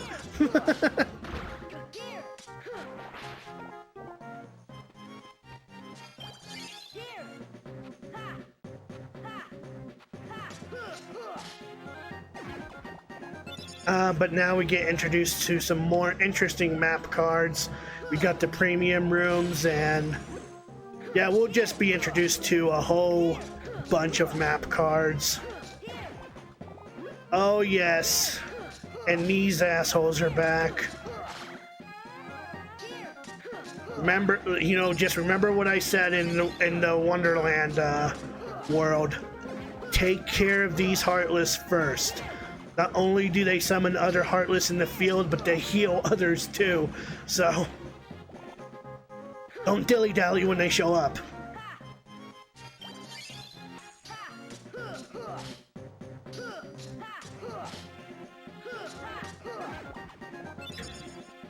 But now we get introduced to some more interesting map cards. We got the premium rooms, and yeah, we'll just be introduced to a whole bunch of map cards. Oh yes, and these assholes are back. Remember, you know, just remember what I said in the Wonderland world. Take care of these Heartless first. Not only do they summon other Heartless in the field, but they heal others too. So don't dilly-dally when they show up.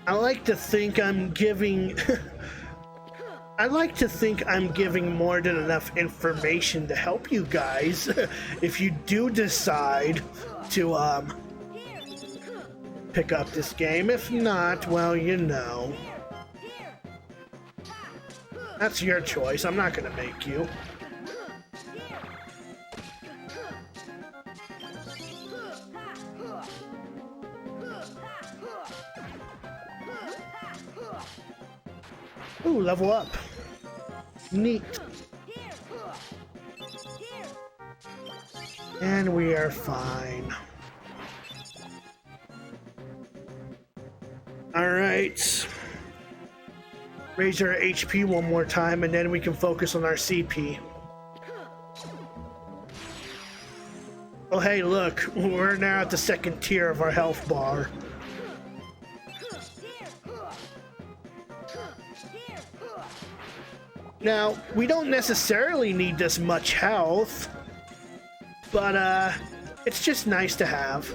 I like to think I'm giving more than enough information to help you guys if you do decide to pick up this game. If not, well, you know, that's your choice. I'm not gonna make you. Ooh, level up. Neat. And we are fine. Alright. Raise our HP one more time, and then we can focus on our CP. Oh, hey, look, we're now at the second tier of our health bar. Now, we don't necessarily need this much health, but it's just nice to have.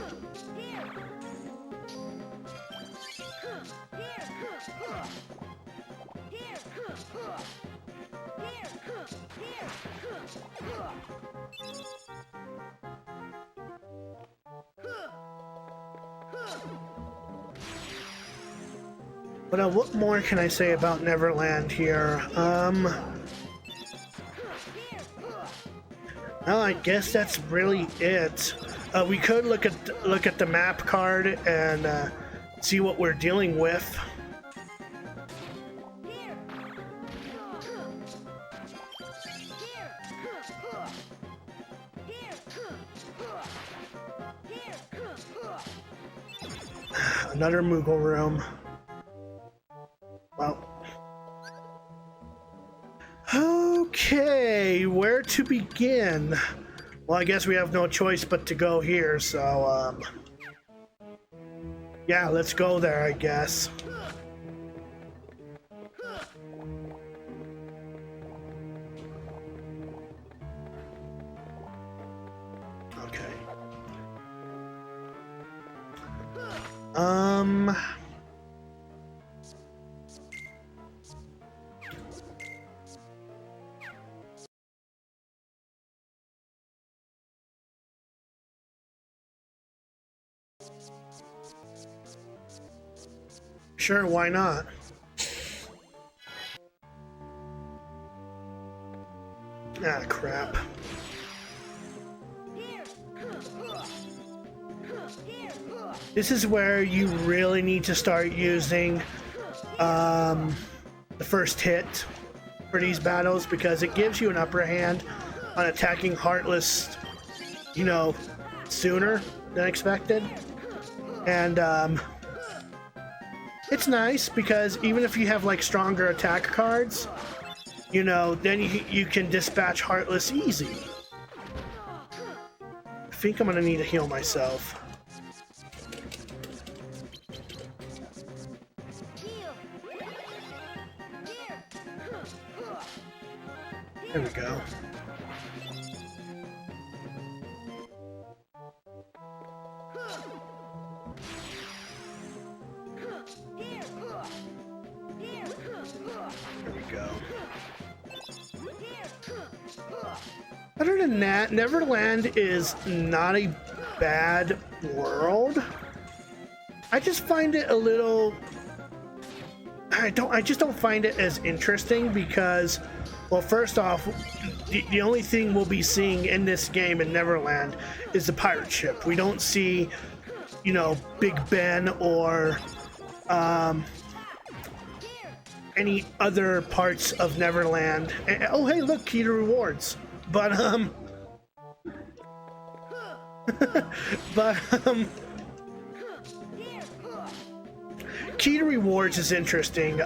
But what more can I say about Neverland here? Well, I guess that's really it. We could look at the map card and see what we're dealing with. Another Moogle room. Well. Okay, where to begin? Well, I guess we have no choice but to go here, so, yeah, let's go there, I guess. Okay. Sure, why not? Ah, crap. This is where you really need to start using the first hit for these battles, because it gives you an upper hand on attacking Heartless, you know, sooner than expected. And it's nice because even if you have like stronger attack cards, you know, then you can dispatch Heartless easy. I think I'm gonna need to heal myself. There we go. There we go. Other than that, Neverland is not a bad world. I just find it a little... I just don't find it as interesting because, well, first off, the only thing we'll be seeing in this game in Neverland is the pirate ship. We don't see, you know, Big Ben or any other parts of Neverland. And, oh, hey, look, key to rewards. But key to rewards is interesting.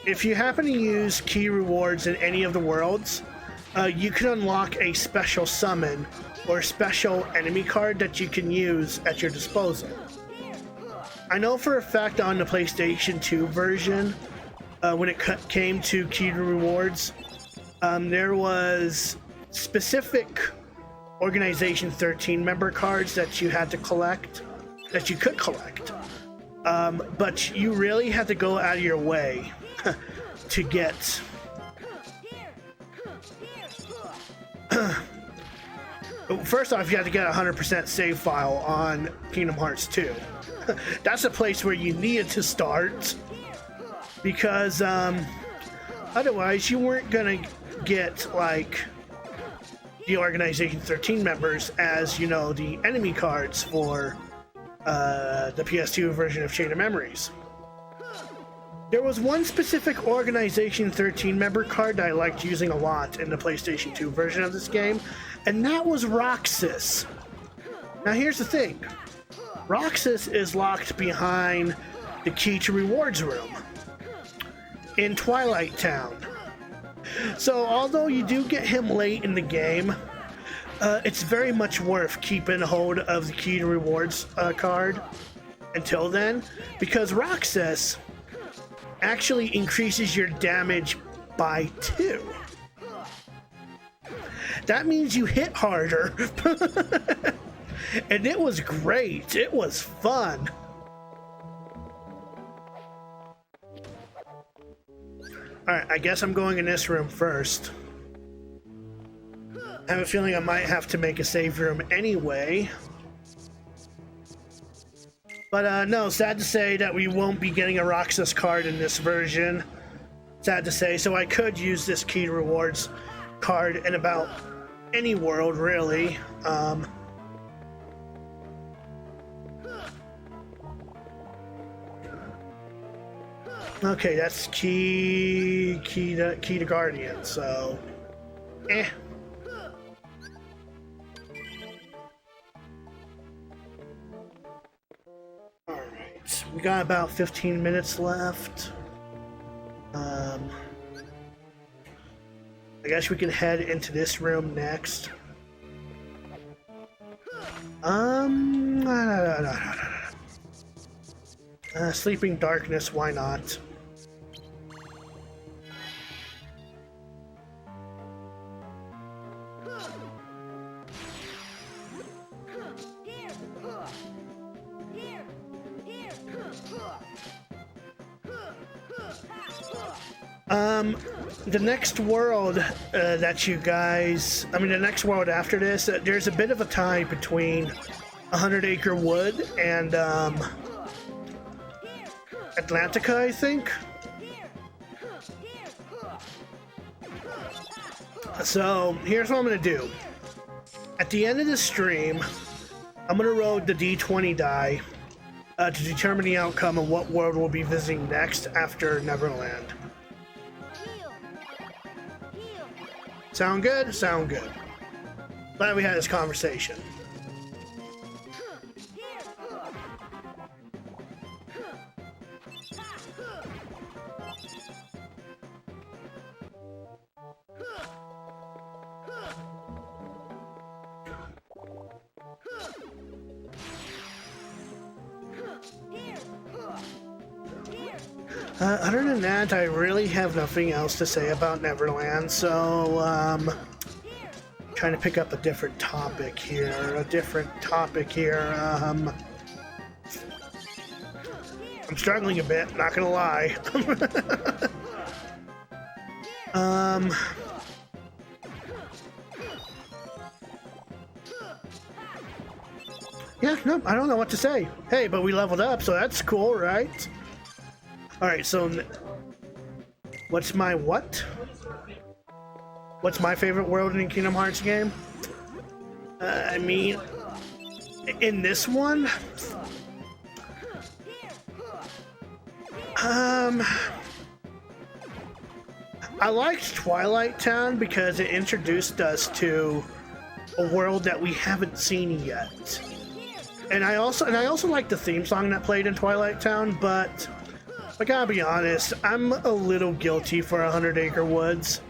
If you happen to use key rewards in any of the worlds, you can unlock a special summon or special enemy card that you can use at your disposal. I know for a fact on the PlayStation 2 version, when it came to key to rewards, there was specific Organization 13 member cards that you had to collect, that you could collect, but you really had to go out of your way to get first off, you have to get a 100% save file on Kingdom Hearts 2. That's a place where you needed to start, because otherwise you weren't gonna get like the Organization 13 members as, you know, the enemy cards for the PS2 version of Chain of Memories. There was one specific Organization 13 member card that I liked using a lot in the PlayStation 2 version of this game, and that was Roxas. Now here's the thing. Roxas is locked behind the key to rewards room in Twilight Town. So although you do get him late in the game, it's very much worth keeping hold of the key to rewards card until then, because Roxas actually increases your damage by 2. That means you hit harder. And it was great. It was fun. Alright, I guess I'm going in this room first. I have a feeling I might have to make a save room anyway. But no, sad to say that we won't be getting a Roxas card in this version. Sad to say, so I could use this key to rewards card in about any world, really. Okay, that's key to Guardian, so Alright, we got about 15 minutes left. I guess we can head into this room next. Sleeping Darkness, why not? The next world that you guys... I mean, the next world after this, there's a bit of a tie between 100 Acre Wood and Atlantica, I think. So, here's what I'm going to do. At the end of the stream, I'm going to roll the D20 die to determine the outcome of what world we'll be visiting next after Neverland. Sound good? Sound good. Glad we had this conversation. Other than that, I really have nothing else to say about Neverland, so, trying to pick up a different topic here, I'm struggling a bit, not gonna lie. Yeah, no, I don't know what to say. Hey, but we leveled up, so that's cool, right? Alright, so what's my what? What's my favorite world in a Kingdom Hearts game? I mean, in this one, I liked Twilight Town because it introduced us to a world that we haven't seen yet. And I also like the theme song that played in Twilight Town, but I gotta be honest, I'm a little guilty for 100 Acre Woods.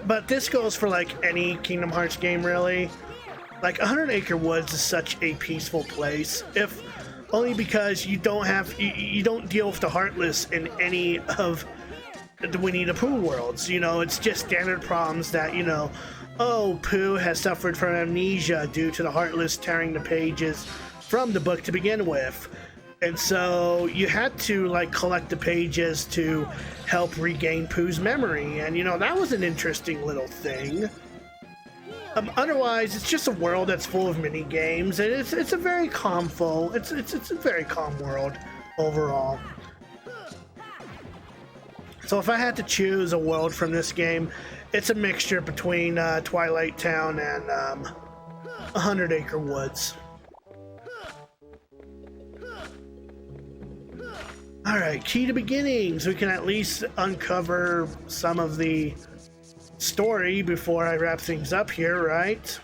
But this goes for like any Kingdom Hearts game, really. Like 100 Acre Woods is such a peaceful place, if only because you don't deal with the Heartless in any of the Winnie the Pooh worlds. You know, it's just standard problems that, you know, oh, Pooh has suffered from amnesia due to the Heartless tearing the pages from the book to begin with. And so you had to, like, collect the pages to help regain Pooh's memory. And, you know, that was an interesting little thing. Otherwise, it's just a world that's full of mini games, and it's a very calmful. It's a very calm world overall. So if I had to choose a world from this game, it's a mixture between Twilight Town and 100 Acre Woods. Alright, key to beginnings. We can at least uncover some of the story before I wrap things up here, right?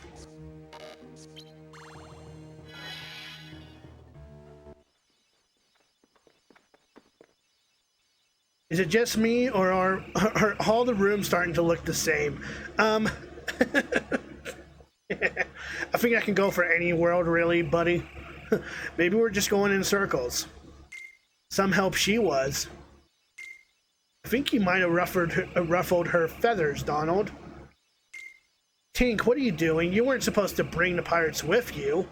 Is it just me, or are all the rooms starting to look the same? I think I can go for any world, really, buddy. Maybe we're just going in circles. Some help she was. I think you might have ruffled her feathers, Donald. Tink, what are you doing? You weren't supposed to bring the pirates with you.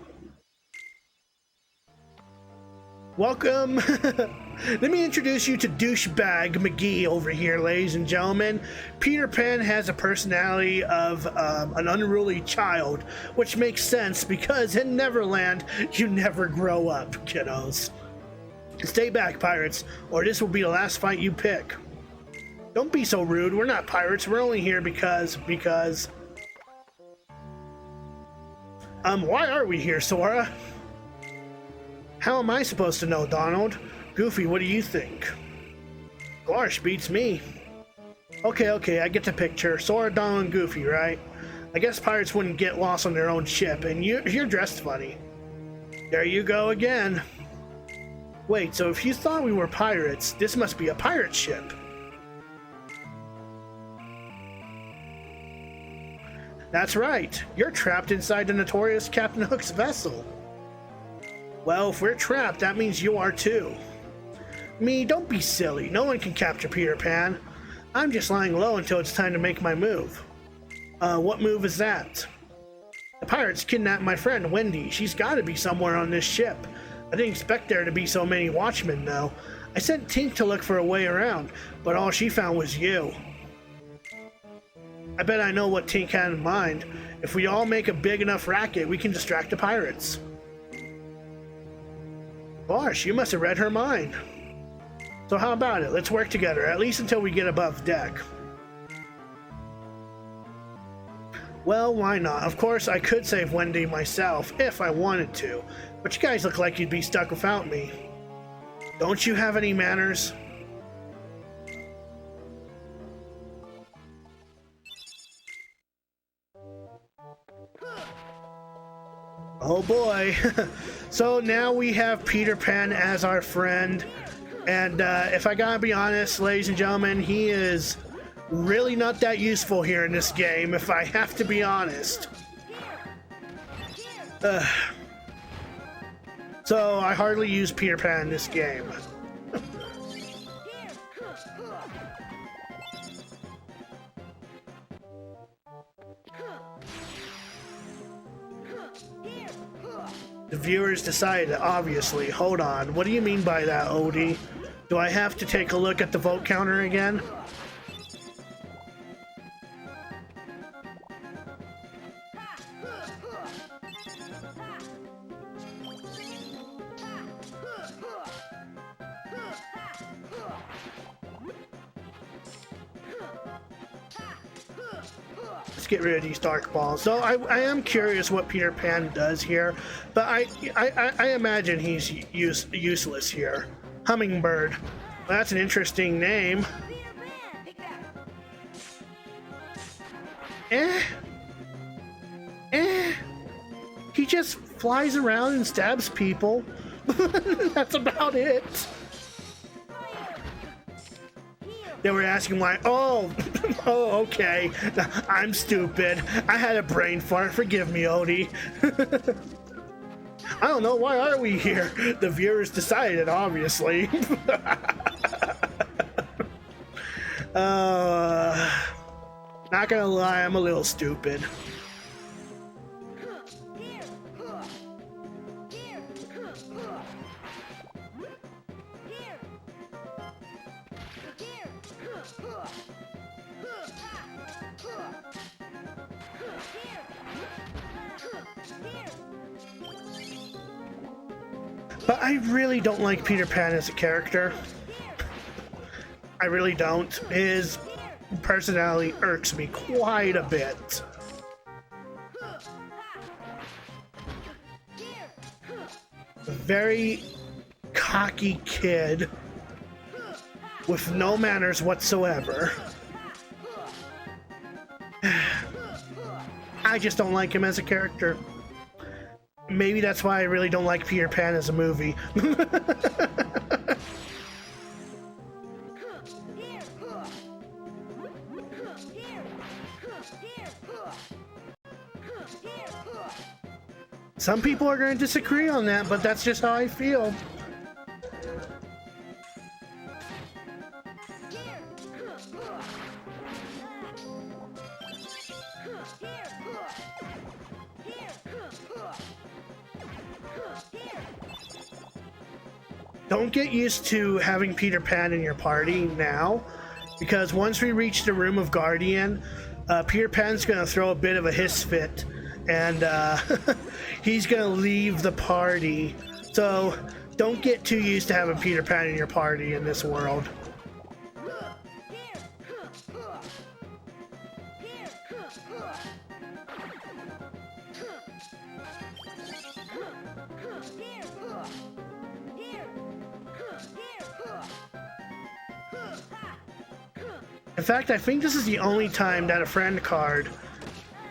Welcome. Let me introduce you to douchebag McGee over here, ladies and gentlemen. Peter Pan has a personality of an unruly child, which makes sense because in Neverland, you never grow up, kiddos. Stay back, pirates, or this will be the last fight you pick. Don't be so rude. We're not pirates. We're only here because... Why are we here, Sora? How am I supposed to know, Donald? Goofy, what do you think? Gosh, beats me. Okay, I get the picture. Sora, Donald, and Goofy, right? I guess pirates wouldn't get lost on their own ship, and you're dressed funny. There you go again. Wait, so if you thought we were pirates, this must be a pirate ship. That's right. You're trapped inside the notorious Captain Hook's vessel. Well, if we're trapped, that means you are too. Me, don't be silly. No one can capture Peter Pan. I'm just lying low until it's time to make my move. What move is that? The pirates kidnapped my friend, Wendy. She's gotta be somewhere on this ship. I didn't expect there to be so many watchmen, though. I sent Tink to look for a way around, but all she found was you. I bet I know what Tink had in mind. If we all make a big enough racket, we can distract the pirates. Gosh, you must have read her mind. So how about it? Let's work together, at least until we get above deck. Well, why not? Of course, I could save Wendy myself, if I wanted to. But you guys look like you'd be stuck without me. Don't you have any manners? Oh boy. So now we have Peter Pan as our friend. And if I gotta be honest, ladies and gentlemen, he is really not that useful here in this game, if I have to be honest. So I hardly use Peter Pan in this game. The viewers decided, obviously. Hold on. What do you mean by that, Odie? Do I have to take a look at the vote counter again? Let's get rid of these dark balls. So I am curious what Peter Pan does here, but I imagine he's useless here. Hummingbird. Well, that's an interesting name. He just flies around and stabs people. That's about it. They were asking why. Oh, okay. I'm stupid. I had a brain fart. Forgive me, Odie. I don't know. Why are we here? The viewers decided, obviously. Not gonna lie, I'm a little stupid. But I really don't like Peter Pan as a character. I really don't. His personality irks me quite a bit. A very cocky kid with no manners whatsoever. I just don't like him as a character. Maybe that's why I really don't like Peter Pan as a movie. Some people are going to disagree on that, but that's just how I feel. Don't get used to having Peter Pan in your party now, because once we reach the Room of Guardian, Peter Pan's going to throw a bit of a hiss fit, and he's going to leave the party. So don't get too used to having Peter Pan in your party in this world. In fact, I think this is the only time that a friend card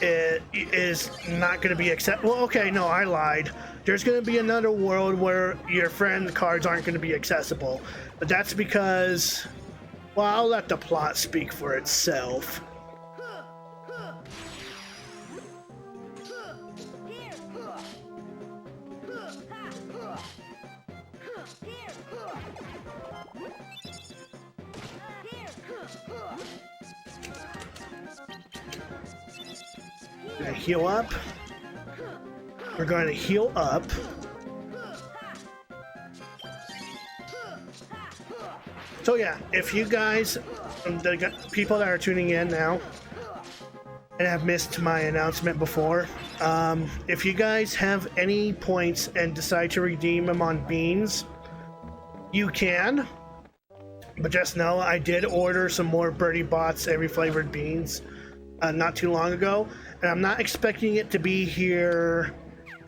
is not going to be accepted. Well, okay, no, I lied. There's going to be another world where your friend cards aren't going to be accessible. But that's because, well, I'll let the plot speak for itself. Gonna heal up. We're going to heal up. So yeah, if you guys, the people that are tuning in now and have missed my announcement before, if you guys have any points and decide to redeem them on beans, you can. But just know I did order some more Birdie Bots every flavored beans not too long ago, and I'm not expecting it to be here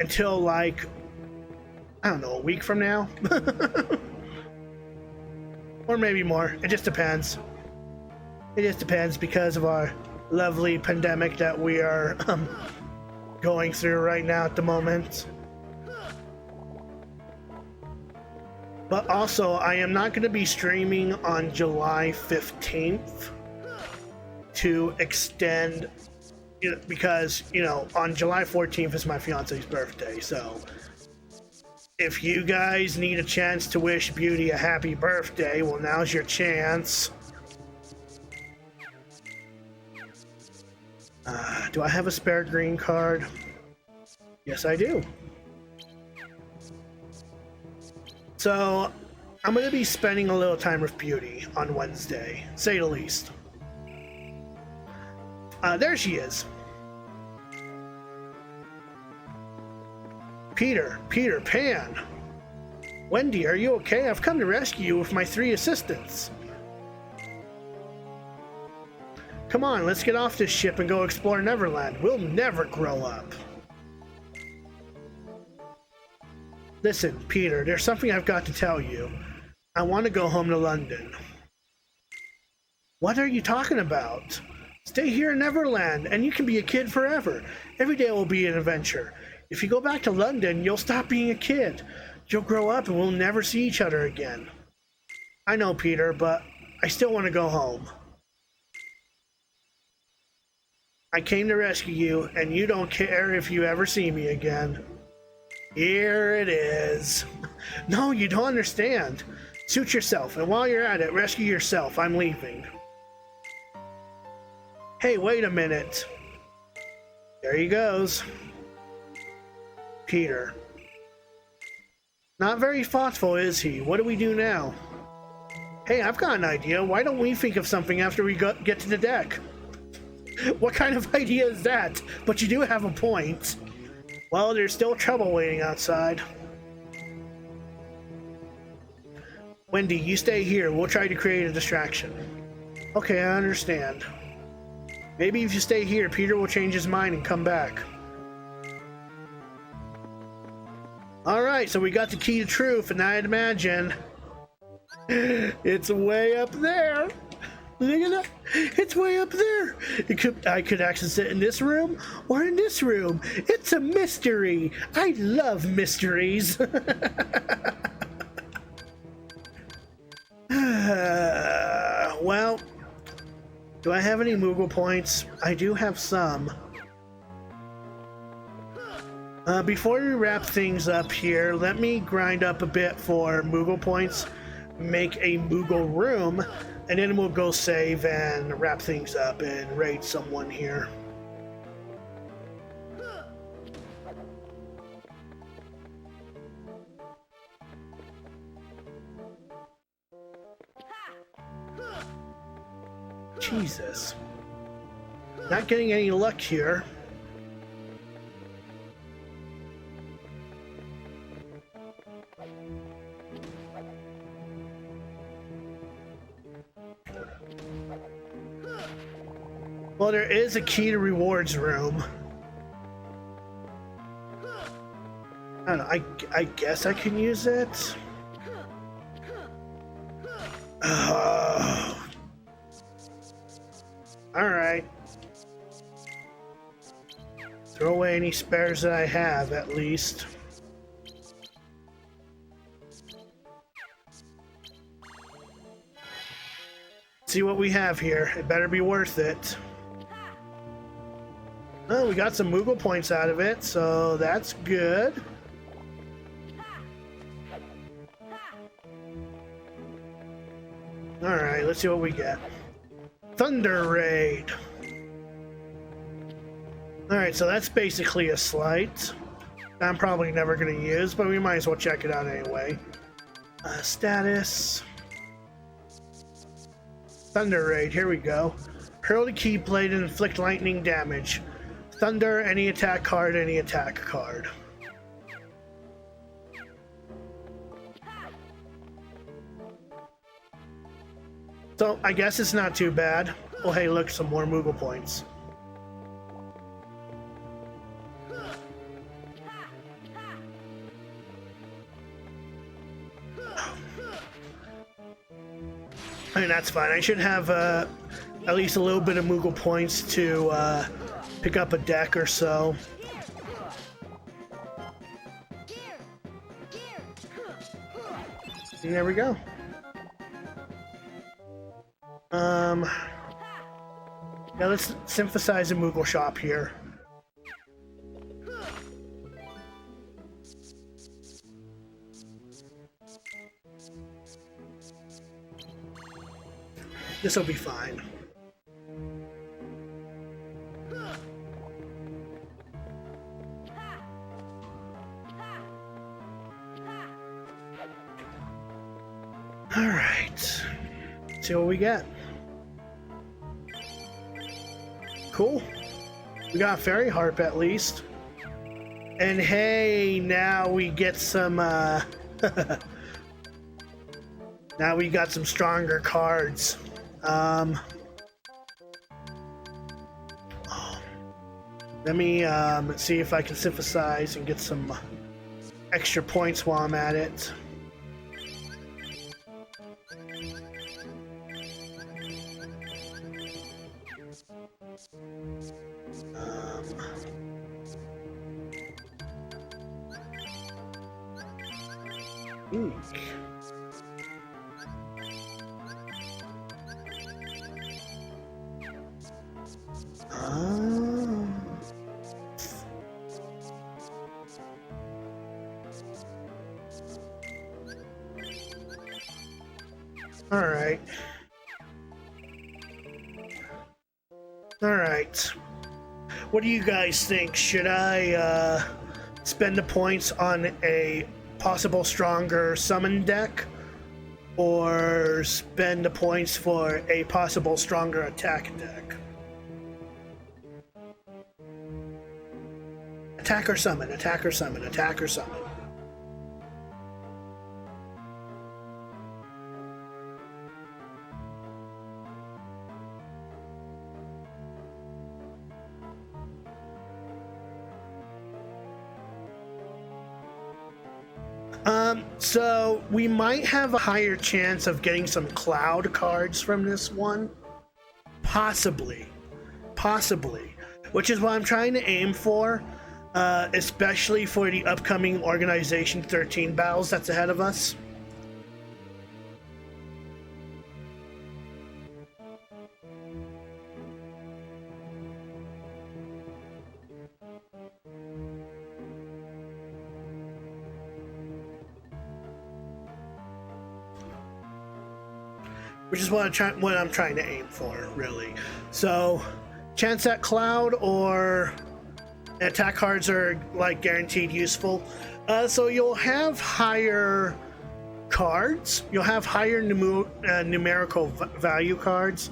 until, like, I don't know, a week from now. Or maybe more. It just depends. It just depends because of our lovely pandemic that we are going through right now at the moment. But also, I am not going to be streaming on July 15th to extend, because, on July 14th is my fiance's birthday, so if you guys need a chance to wish Beauty a happy birthday, well, now's your chance. Do I have a spare green card? Yes, I do. So, I'm going to be spending a little time with Beauty on Wednesday, say the least. There she is. Peter Pan. Wendy, are you okay? I've come to rescue you with my 3 assistants. Come on, let's get off this ship and go explore Neverland. We'll never grow up. Listen, Peter, there's something I've got to tell you. I want to go home to London. What are you talking about? Stay here in Neverland, and you can be a kid forever. Every day will be an adventure. If you go back to London, you'll stop being a kid. You'll grow up and we'll never see each other again. I know, Peter, but I still want to go home. I came to rescue you, and you don't care if you ever see me again. Here it is. No, you don't understand. Suit yourself, and while you're at it, rescue yourself. I'm leaving. Hey, wait a minute. There he goes. Peter. Not very thoughtful, is he? What do we do now? Hey, I've got an idea. Why don't we think of something after we get to the deck? What kind of idea is that? But you do have a point. Well, there's still trouble waiting outside. Wendy, you stay here. We'll try to create a distraction. Okay, I understand. Maybe if you stay here, Peter will change his mind and come back. Alright, so we got the key to truth, and I'd imagine it's way up there. Look at that. It's way up there. I could access it in this room or in this room. It's a mystery. I love mysteries. Well, do I have any Moogle points? I do have some. Before we wrap things up here, let me grind up a bit for Moogle points, make a Moogle room, and then we'll go save and wrap things up and raid someone here. Jesus. Not getting any luck here. Well, there is a key to rewards room. I don't know, I guess I can use it. Alright. Throw away any spares that I have, at least. See what we have here. It better be worth it. Oh, we got some Moogle points out of it, so that's good. Alright, let's see what we get. Thunder Raid. Alright, so that's basically a slight. I'm probably never going to use, but we might as well check it out anyway. Status. Thunder Raid, here we go. Hurl the Keyblade and inflict lightning damage. Thunder, any attack card, any attack card. So, I guess it's not too bad. Oh, hey, look, some more Moogle points. I mean, that's fine. I should have at least a little bit of Moogle points to pick up a deck or so. And there we go. Now let's synthesize a Moogle shop here. This will be fine. All right. Let's see what we get. Cool. We got Fairy Harp at least. And hey, now we get some now we got some stronger cards. Let me see if I can synthesize and get some extra points while I'm at it. Alright. What do you guys think? Should I spend the points on a possible stronger summon deck? Or spend the points for a possible stronger attack deck? Attack or summon, attack or summon, attack or summon. So we might have a higher chance of getting some cloud cards from this one. Possibly. Which is what I'm trying to aim for, especially for the upcoming Organization 13 battles that's ahead of us. which is what I'm trying to aim for, really. So, chance at cloud or attack cards are like guaranteed useful. So you'll have higher cards. You'll have higher numerical value cards,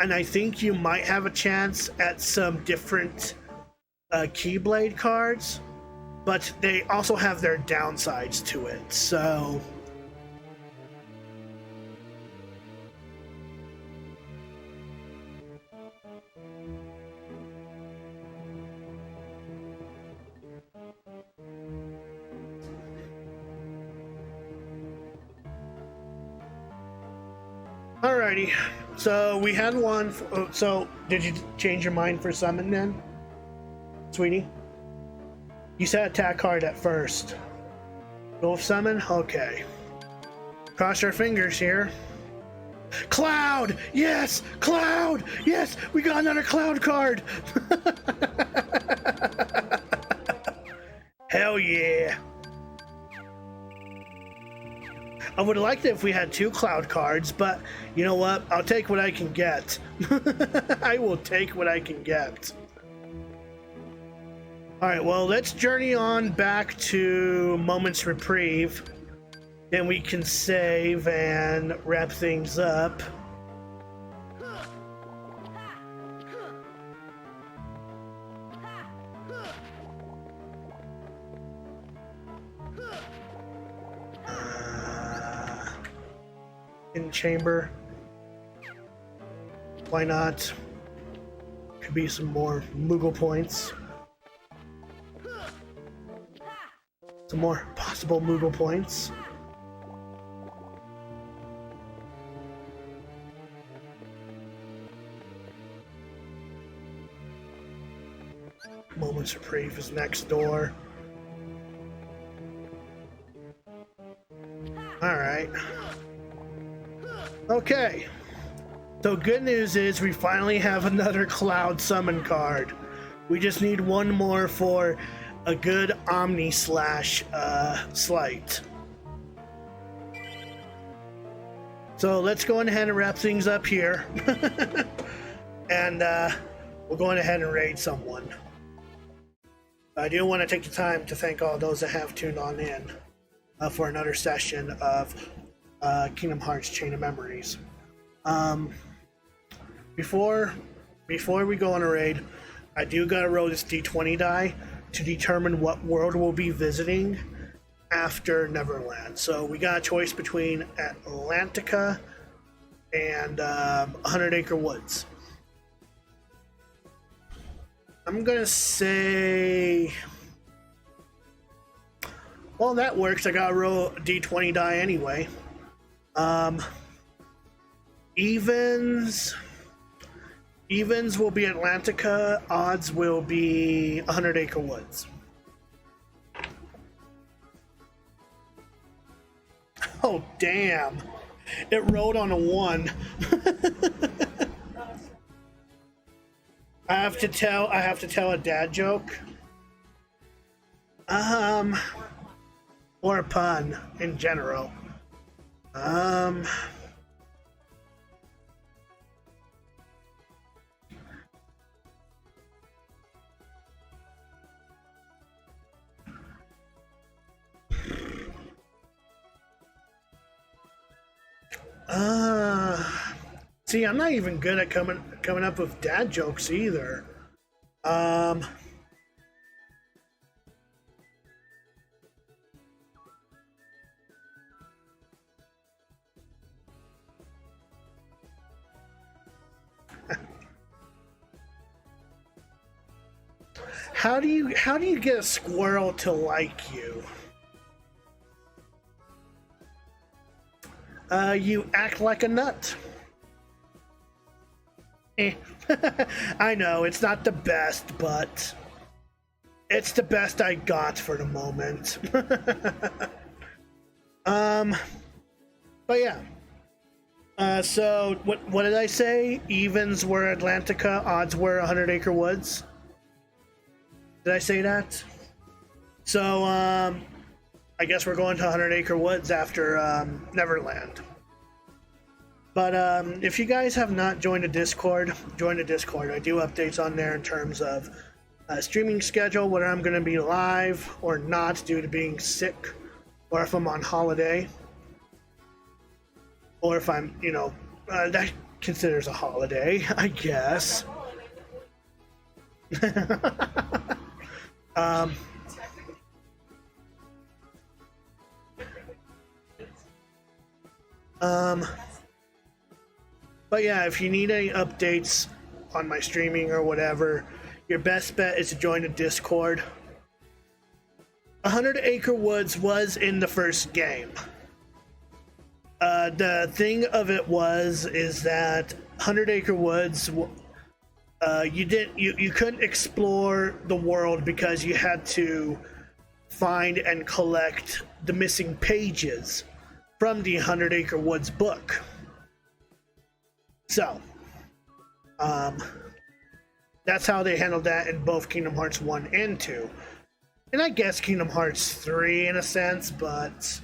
and I think you might have a chance at some different Keyblade cards, but they also have their downsides to it. So. Alrighty, so we had one. So, did you change your mind for summon then, sweetie? You said attack card at first. Go with summon? Okay. Cross our fingers here. Cloud! Yes! Cloud! Yes! We got another cloud card! Hell yeah! I would have liked it if we had 2 cloud cards, but you know what? I'll take what I can get. I will take what I can get. Alright, well, let's journey on back to Moment's Reprieve. Then we can save and wrap things up. In chamber. Why not? Could be some more Moogle points. Some more possible Moogle points. Moment's Reprieve is next door. Alright. Okay. So good news is we finally have another Cloud Summon card. We just need one more for a good Omni Slash Slight. So let's go ahead and wrap things up here. And we're going ahead and raid someone. I do want to take the time to thank all those that have tuned on in for another session of Kingdom Hearts Chain of Memories. Before we go on a raid, I do gotta roll this D20 die to determine what world we'll be visiting after Neverland. So we got a choice between Atlantica and 100 Acre Woods. I'm gonna say, well, that works. I gotta roll a D20 die anyway. Evens will be Atlantica, odds will be 100 Acre Woods. Oh damn. It rolled on a 1. I have to tell a dad joke. Or a pun in general. See, I'm not even good at coming up with dad jokes either. How do you get a squirrel to like you? You act like a nut. I know, it's not the best, but it's the best I got for the moment. But yeah. So, what did I say? Evens were Atlantica, odds were 100 Acre Woods? Did I say that? So, I guess we're going to 100 Acre Woods after Neverland. But if you guys have not joined the Discord, join the Discord. I do updates on there in terms of streaming schedule, whether I'm going to be live or not due to being sick, or if I'm on holiday, or if I'm, that considers a holiday, I guess. But yeah, if you need any updates on my streaming or whatever, your best bet is to join the Discord. 100 Acre Woods was in the first game. The thing of it is that 100 Acre Woods, you couldn't explore the world because you had to find and collect the missing pages from the 100 Acre Woods book. So, that's how they handled that in both Kingdom Hearts 1 and 2. And I guess Kingdom Hearts 3 in a sense, but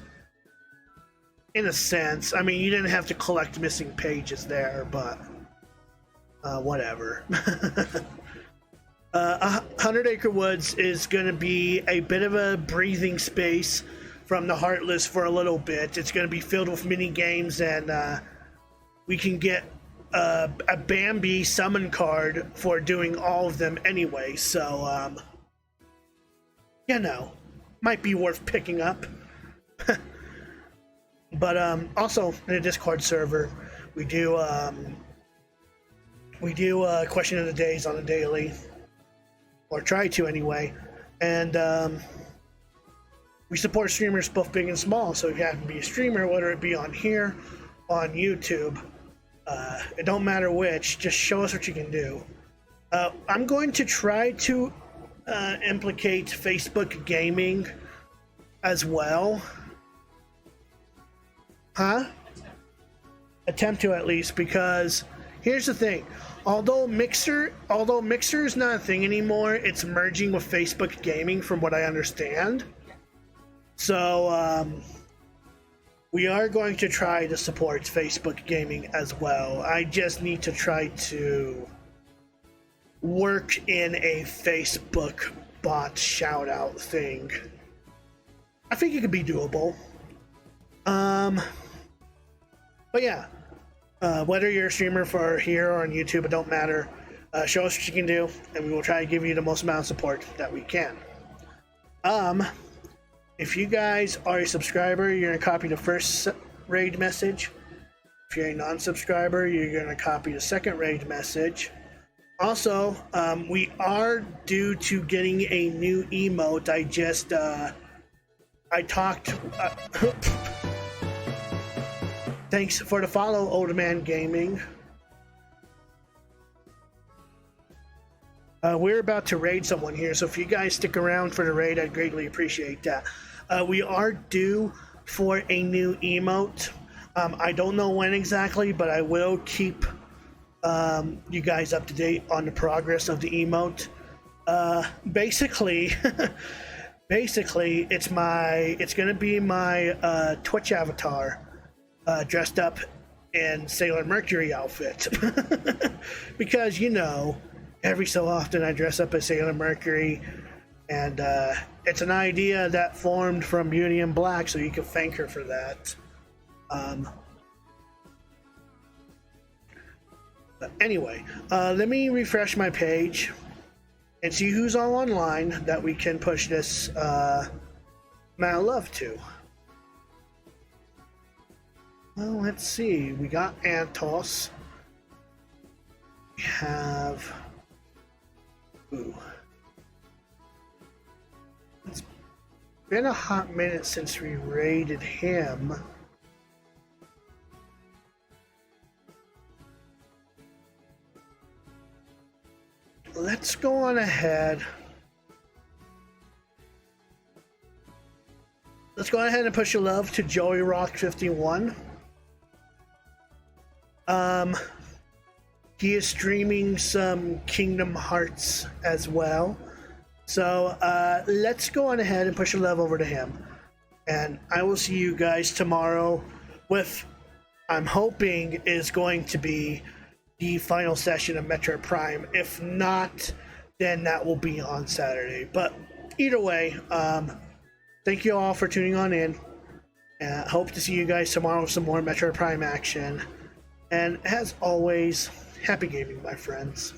in a sense, I mean, you didn't have to collect missing pages there, but whatever. 100 Acre Woods is going to be a bit of a breathing space from the Heartless for a little bit. It's going to be filled with mini games, and we can get a Bambi summon card for doing all of them anyway, so might be worth picking up. But also in the Discord server, we do question of the days on a daily, or try to anyway, and we support streamers both big and small. So if you happen to be a streamer, whether it be on here, on YouTube, it don't matter which, just show us what you can do. I'm going to try to implicate Facebook gaming as well. Attempt to, at least, because here's the thing. Although Mixer is not a thing anymore, it's merging with Facebook gaming from what I understand. So we are going to try to support Facebook gaming as well. I just need to try to work in a Facebook bot shout out thing. I think it could be doable. But yeah, whether you're a streamer for here or on YouTube, it don't matter. Show us what you can do, and we will try to give you the most amount of support that we can. If you guys are a subscriber, you're going to copy the first raid message. If you're a non-subscriber, you're going to copy the second raid message. Also, we are due to getting a new emote. I talked... Thanks for the follow, Old Man Gaming. We're about to raid someone here, so if you guys stick around for the raid, I'd greatly appreciate that. We are due for a new emote. I don't know when exactly, but I will keep you guys up to date on the progress of the emote. Basically, it's gonna be my Twitch avatar. Dressed up in Sailor Mercury outfit. Because, every so often I dress up as Sailor Mercury, and it's an idea that formed from Beauty and Black, so you can thank her for that. But anyway, let me refresh my page and see who's all online that we can push this amount of love to. Well, let's see. We got Antos. We have... Ooh. It's been a hot minute since we raided him. Let's go on ahead. Let's go ahead and push your love to Joey Rock 51. He is streaming some Kingdom Hearts as well. So let's go on ahead and push a love over to him. And I will see you guys tomorrow with I'm hoping is going to be the final session of Metroid Prime. If not, then that will be on Saturday. But either way, thank you all for tuning on in. Hope to see you guys tomorrow with some more Metroid Prime action. And as always, happy gaming, my friends.